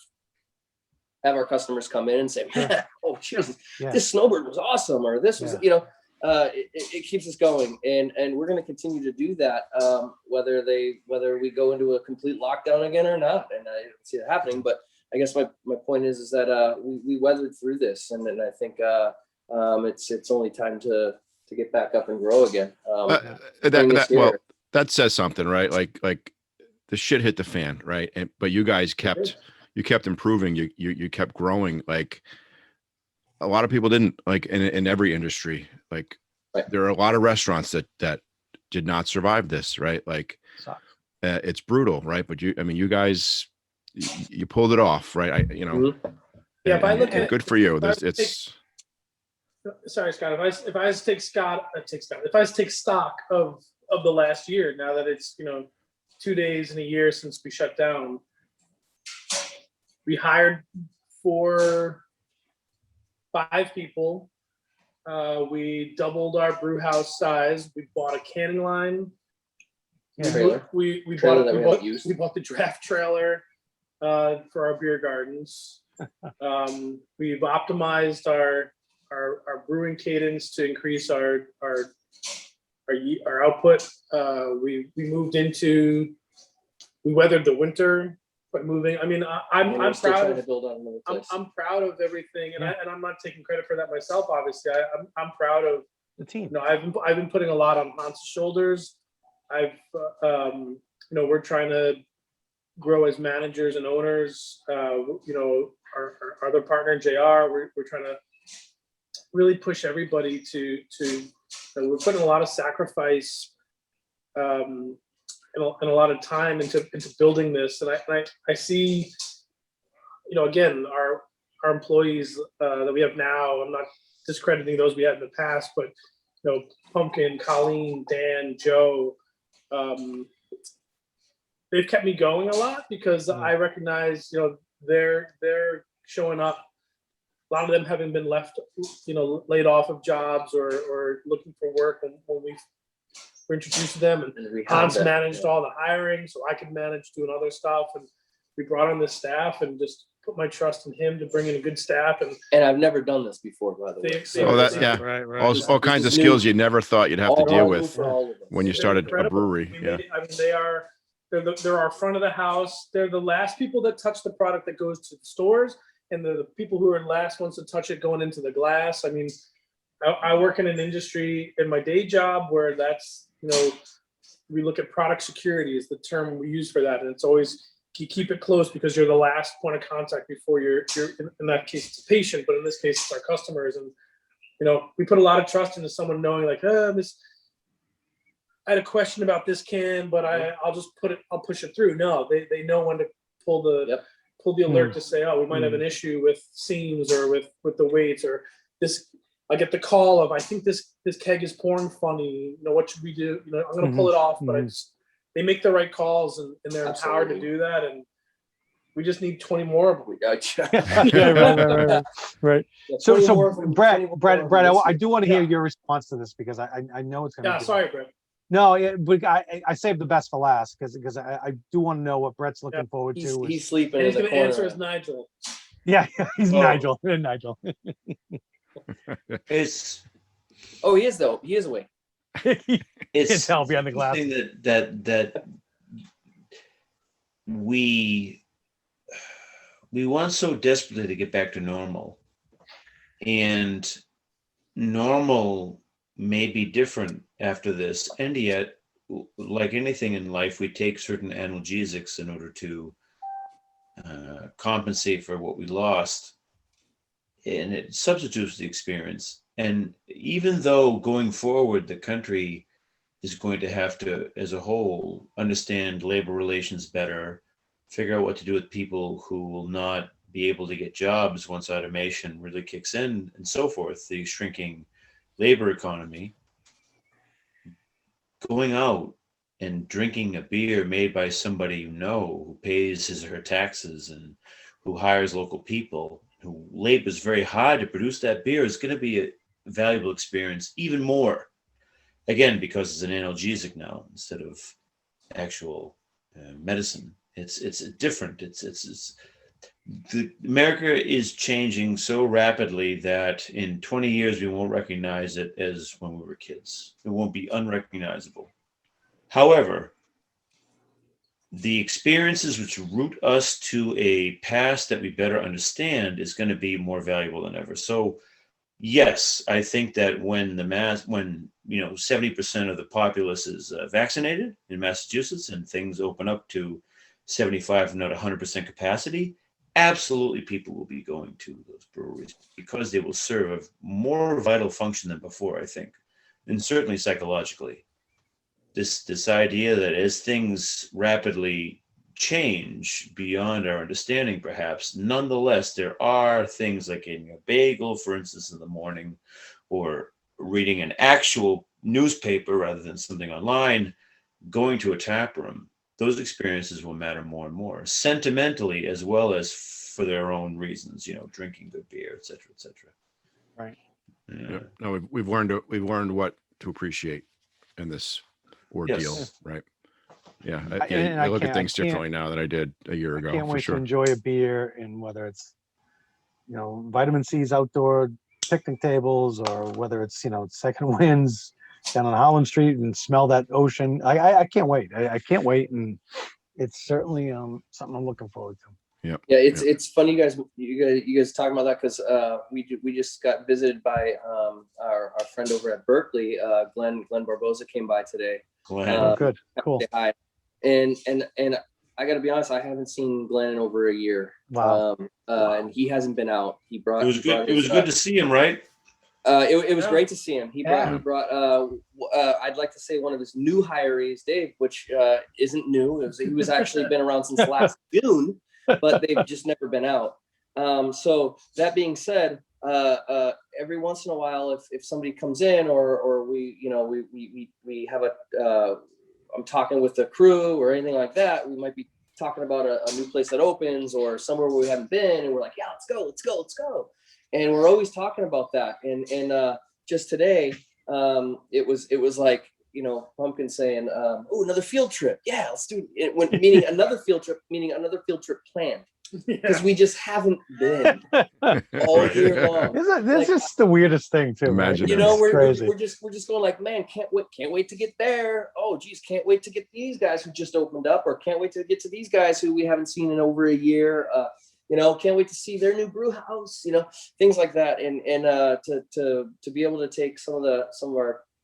[SPEAKER 3] our customers come in and say, man, oh Jesus, this Snowbird was awesome, or this was, it keeps us going, and we're going to continue to do that, whether we go into a complete lockdown again or not, and I don't see it happening, but I guess my point is that we weathered through this, and I think it's only time to get back up and grow again.
[SPEAKER 1] That says something, right? Like the shit hit the fan, right? But you guys kept improving. You kept growing. Like a lot of people didn't, like in every industry. Like there are a lot of restaurants that did not survive this, right? Like it's brutal, right? But you guys, you pulled it off, right?
[SPEAKER 4] Yeah, if I look at
[SPEAKER 1] good for you.
[SPEAKER 4] Sorry, Scott. If I was to take stock of the last year, now that it's 2 days in a year since we shut down, we hired 5 people. We doubled our brew house size. We bought a canning line. We bought the draft trailer for our beer gardens. We've optimized our brewing cadence to increase our output. We weathered the winter by moving. I mean, I'm proud of everything, and I'm not taking credit for that myself. Obviously, I'm proud of
[SPEAKER 2] the team.
[SPEAKER 4] I've been putting a lot on Hans's shoulders. We're trying to grow as managers and owners. Our other partner JR, we're trying to really push everybody to we're putting a lot of sacrifice and a lot of time into building this. And I see, again, our employees that we have now, I'm not discrediting those we had in the past, but Pumpkin, Colleen, Dan, Joe, they've kept me going a lot because I recognize, they're showing up. A lot of them having been left, laid off of jobs or looking for work when we were introduced to them. And Hans managed all the hiring, so I could manage doing other stuff. And we brought on this staff and just put my trust in him to bring in a good staff. And
[SPEAKER 3] I've never done this before, by the way.
[SPEAKER 1] Right. All kinds of skills you never thought you'd have to deal with when you started a brewery.
[SPEAKER 4] They're our front of the house. They're the last people that touch the product that goes to the stores. And they're the people who are the last ones to touch it going into the glass. I mean, I work in an industry in my day job where that's, we look at product security is the term we use for that. And it's always, you keep it close because you're the last point of contact before you're in that case, it's a patient, but in this case, it's our customers. And, we put a lot of trust into someone knowing like, I had a question about this can, but I'll push it through. No, they know when to pull the alert to say, we might have an issue with seams or with the weights or this. I get the call of, I think this keg is pouring funny. What should we do? I'm going to pull it off, but they make the right calls and they're empowered to do that. And we just need 20 more of them. We got you.
[SPEAKER 2] Right.
[SPEAKER 3] Yeah,
[SPEAKER 2] So Brett, I do want to hear your response to this because I know it's going to.
[SPEAKER 4] Yeah, sorry, Brett.
[SPEAKER 2] No, but I saved the best for last because I do want to know what Brett's looking forward to.
[SPEAKER 3] He's sleeping.
[SPEAKER 4] And he's going to answer as Nigel.
[SPEAKER 2] Yeah, he's Nigel. Nigel.
[SPEAKER 5] He
[SPEAKER 3] is though. He is awake.
[SPEAKER 5] It's
[SPEAKER 2] tell behind the glass.
[SPEAKER 5] That we want so desperately to get back to normal, and normal may be different after this, and yet, like anything in life, we take certain analgesics in order to compensate for what we lost, and it substitutes the experience. And even though going forward the country is going to have to, as a whole, understand labor relations better, figure out what to do with people who will not be able to get jobs once automation really kicks in and so forth, the shrinking labor economy, going out and drinking a beer made by somebody who pays his or her taxes and who hires local people, who labors very hard to produce that beer, is going to be a valuable experience even more. Again, because it's an analgesic now instead of actual medicine. It's different. America is changing so rapidly that in 20 years we won't recognize it as when we were kids. It won't be unrecognizable. However, the experiences which root us to a past that we better understand is going to be more valuable than ever. So yes, I think that when 70% of the populace is vaccinated in Massachusetts and things open up to 75, if not 100% capacity, absolutely people will be going to those breweries because they will serve a more vital function than before, I think, and certainly psychologically. This idea that as things rapidly change beyond our understanding, perhaps, nonetheless, there are things like eating a bagel, for instance, in the morning, or reading an actual newspaper rather than something online, going to a tap room. Those experiences will matter more and more, sentimentally as well as for their own reasons, drinking good beer, et cetera, et cetera.
[SPEAKER 2] Right.
[SPEAKER 1] Yeah. No, we've learned what to appreciate in this ordeal,
[SPEAKER 5] Yes.
[SPEAKER 1] right? Yeah,
[SPEAKER 2] And
[SPEAKER 1] I look at
[SPEAKER 2] I
[SPEAKER 1] things
[SPEAKER 2] can't-
[SPEAKER 1] differently now than I did a year ago.
[SPEAKER 2] I can't
[SPEAKER 1] for
[SPEAKER 2] wait
[SPEAKER 1] sure.
[SPEAKER 2] to enjoy a beer, and whether it's vitamin C's outdoor picnic tables, or whether it's Second Winds down on Holland Street and smell that ocean. I can't wait. I can't wait, and it's certainly something I'm looking forward to.
[SPEAKER 1] Yep.
[SPEAKER 3] Yeah, it's funny you guys talking about that, because we just got visited by our friend over at Berkeley, Glenn Barboza came by today.
[SPEAKER 5] Glenn.
[SPEAKER 2] Good, cool.
[SPEAKER 3] Say hi. And I got to be honest, I haven't seen Glenn in over a year.
[SPEAKER 2] Wow.
[SPEAKER 3] And he hasn't been out. He brought.
[SPEAKER 5] It was good. It was good to see him, right?
[SPEAKER 3] It was
[SPEAKER 4] Yeah.
[SPEAKER 3] great to see him. He brought. I'd like to say one of his new hirees, Dave, which isn't new. He was actually been around since last June, but they've just never been out. So that being said, every once in a while, if somebody comes in, or we have a. I'm talking with the crew or anything like that, we might be talking about a new place that opens or somewhere where we haven't been, and we're like, yeah, let's go. And we're always talking about that. And just today, it was like, Pumpkin saying, oh, another field trip. Yeah, let's do it. Meaning another field trip planned. Because we just haven't been all year long.
[SPEAKER 2] This is the weirdest thing too.
[SPEAKER 1] Imagine
[SPEAKER 2] right?
[SPEAKER 1] that.
[SPEAKER 3] We're just going like, man, can't wait to get there. Oh geez, can't wait to get these guys who just opened up, or can't wait to get to these guys who we haven't seen in over a year. Can't wait to see their new brew house, things like that. And to be able to take some of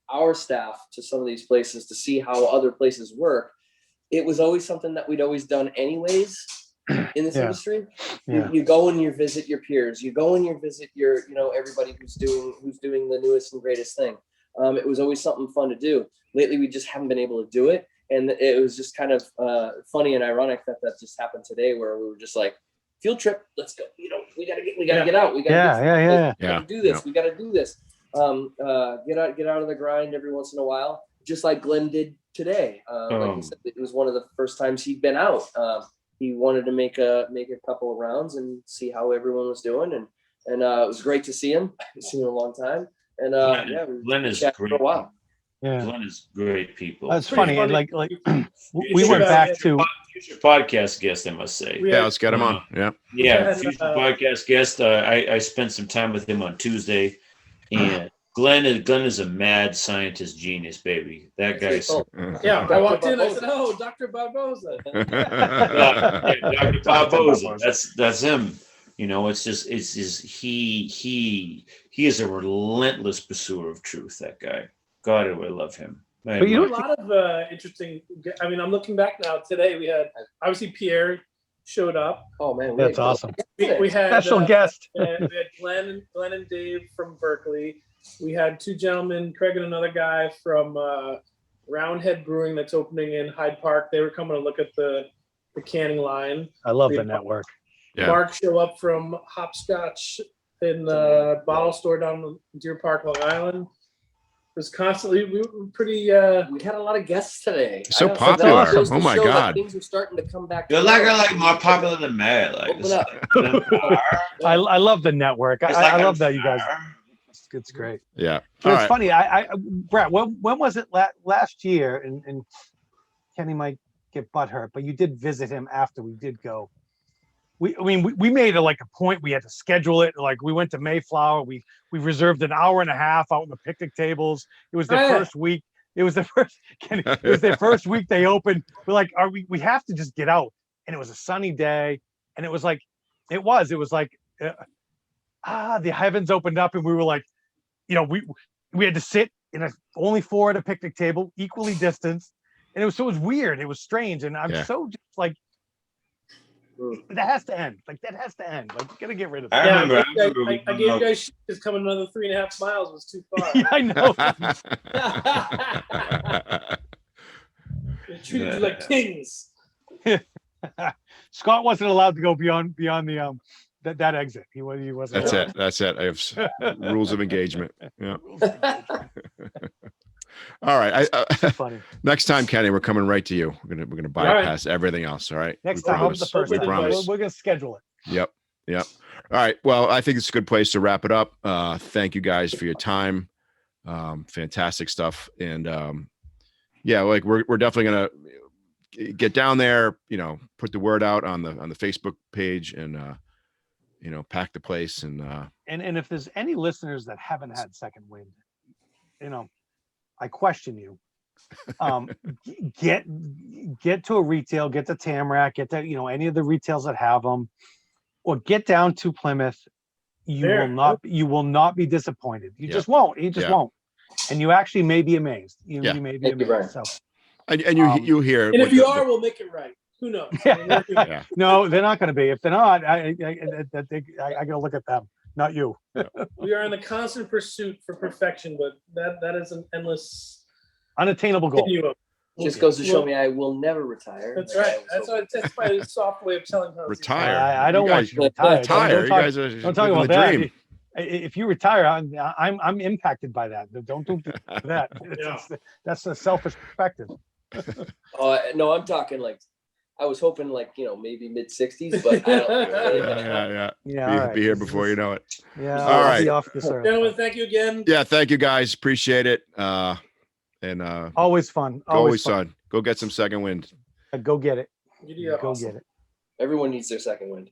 [SPEAKER 3] our staff to some of these places to see how other places work. It was always something that we'd always done anyways. In this industry, you go and you visit your peers. You go and you visit your, everybody who's doing the newest and greatest thing. It was always something fun to do. Lately, we just haven't been able to do it, and it was just kind of funny and ironic that just happened today, where we were just like, field trip, let's go. We gotta get out. We gotta do this. We gotta do this. Get out of the grind every once in a while, just like Glenn did today. Like he said, it was one of the first times he'd been out. He wanted to make a couple of rounds and see how everyone was doing, and it was great to see him. I've seen him in a long time, and
[SPEAKER 5] Glenn is great
[SPEAKER 3] for a while.
[SPEAKER 2] Yeah,
[SPEAKER 5] Glenn is great people.
[SPEAKER 2] that's funny. And like we went back to
[SPEAKER 5] future podcast guest, I must say.
[SPEAKER 1] Yeah, let's get him on. Yeah,
[SPEAKER 5] future podcast guest. I spent some time with him on Tuesday, and Glenn is a mad scientist genius, baby. That guy's
[SPEAKER 4] yeah. I walked in, I said, "Oh, Dr. Barboza."
[SPEAKER 5] Dr. Barboza. That's him. It's just he is a relentless pursuer of truth. That guy. God, I love him.
[SPEAKER 4] But a lot of interesting. I mean, I'm looking back now. Today we had obviously Pierre showed up.
[SPEAKER 3] Oh man,
[SPEAKER 2] that's awesome.
[SPEAKER 4] We had
[SPEAKER 2] special guest.
[SPEAKER 4] we had Glenn and Dave from Berkeley. We had two gentlemen, Craig and another guy from Roundhead Brewing that's opening in Hyde Park. They were coming to look at the canning line.
[SPEAKER 2] I love the network.
[SPEAKER 1] Yeah.
[SPEAKER 4] Mark show up from Hopscotch in the bottle store down in Deer Park, Long Island. It was constantly, we were pretty.
[SPEAKER 3] We had a lot
[SPEAKER 1] So
[SPEAKER 3] of guests today.
[SPEAKER 1] popular.
[SPEAKER 3] Goes to
[SPEAKER 1] Oh my
[SPEAKER 3] show that
[SPEAKER 1] God.
[SPEAKER 3] things are starting to come back.
[SPEAKER 5] You're like more popular than Matt.
[SPEAKER 3] Open up.
[SPEAKER 2] I love the network. I love that you guys. It's great.
[SPEAKER 1] Yeah.
[SPEAKER 2] But it's funny. Brett, when was it last year? And Kenny might get butthurt, but you did visit him after we did go. We made it like a point. We had to schedule it. Like we went to Mayflower. We reserved an hour and a half out on the picnic tables. It was the first week. It was the first. It was their first week they opened. We're like, we have to just get out. And it was a sunny day, and it was like, the heavens opened up, and we were like, we had to sit in only 4 at a picnic table, equally distanced, and it was weird. It was strange, and I'm so just like, that has to end. Like that has to end. Like, you gotta get rid of that.
[SPEAKER 4] I gave you guys shit because coming another 3.5 miles was too far.
[SPEAKER 2] Yeah, I know.
[SPEAKER 4] They treated you like kings.
[SPEAKER 2] Scott wasn't allowed to go beyond the that exit. He wasn't.
[SPEAKER 1] That's it. I have rules of engagement. Yeah. All right.
[SPEAKER 2] Funny.
[SPEAKER 1] Next time, Kenny, we're coming right to you. We're gonna bypass everything else. All right.
[SPEAKER 2] Next
[SPEAKER 1] We
[SPEAKER 2] time,
[SPEAKER 1] promise.
[SPEAKER 2] the first
[SPEAKER 1] We
[SPEAKER 2] time.
[SPEAKER 1] promise.
[SPEAKER 2] We're gonna schedule it.
[SPEAKER 1] Yep. All right. Well, I think it's a good place to wrap it up. Thank you guys for your time. Fantastic stuff. And like we're definitely gonna get down there, put the word out on the Facebook page and pack the place and
[SPEAKER 2] if there's any listeners that haven't had Second Wind, I question you. Get to a retail, get to Tamarack, get to any of the retails that have them, or get down to Plymouth. You will not be disappointed. You just won't. You just won't, and you actually may be amazed. You may be amazed. So,
[SPEAKER 1] and you hear.
[SPEAKER 4] And if you are, we'll make it right. Who knows?
[SPEAKER 2] Yeah. No, they're not going to be. If they're not, I got to look at them, not you.
[SPEAKER 4] We are in the constant pursuit for perfection, but that is an endless,
[SPEAKER 2] unattainable goal.
[SPEAKER 4] continuum.
[SPEAKER 3] Just goes to show me I will never retire.
[SPEAKER 4] That's right. That's my soft way of telling how
[SPEAKER 1] retire.
[SPEAKER 2] I don't want you to retire.
[SPEAKER 1] Retire. You guys are
[SPEAKER 2] don't talk about that. If you retire, I'm impacted by that. Don't do that. That's a selfish perspective.
[SPEAKER 3] No, I'm talking like I was hoping like maybe mid-60s, but I don't.
[SPEAKER 1] Be here before you know it.
[SPEAKER 2] Yeah.
[SPEAKER 1] All right,
[SPEAKER 4] gentlemen. Thank you again.
[SPEAKER 1] Yeah, thank you guys. Appreciate it. And
[SPEAKER 2] always fun.
[SPEAKER 1] Always fun. Go get some Second Wind.
[SPEAKER 2] Go get it.
[SPEAKER 4] Go
[SPEAKER 2] get it.
[SPEAKER 3] Everyone needs their second wind.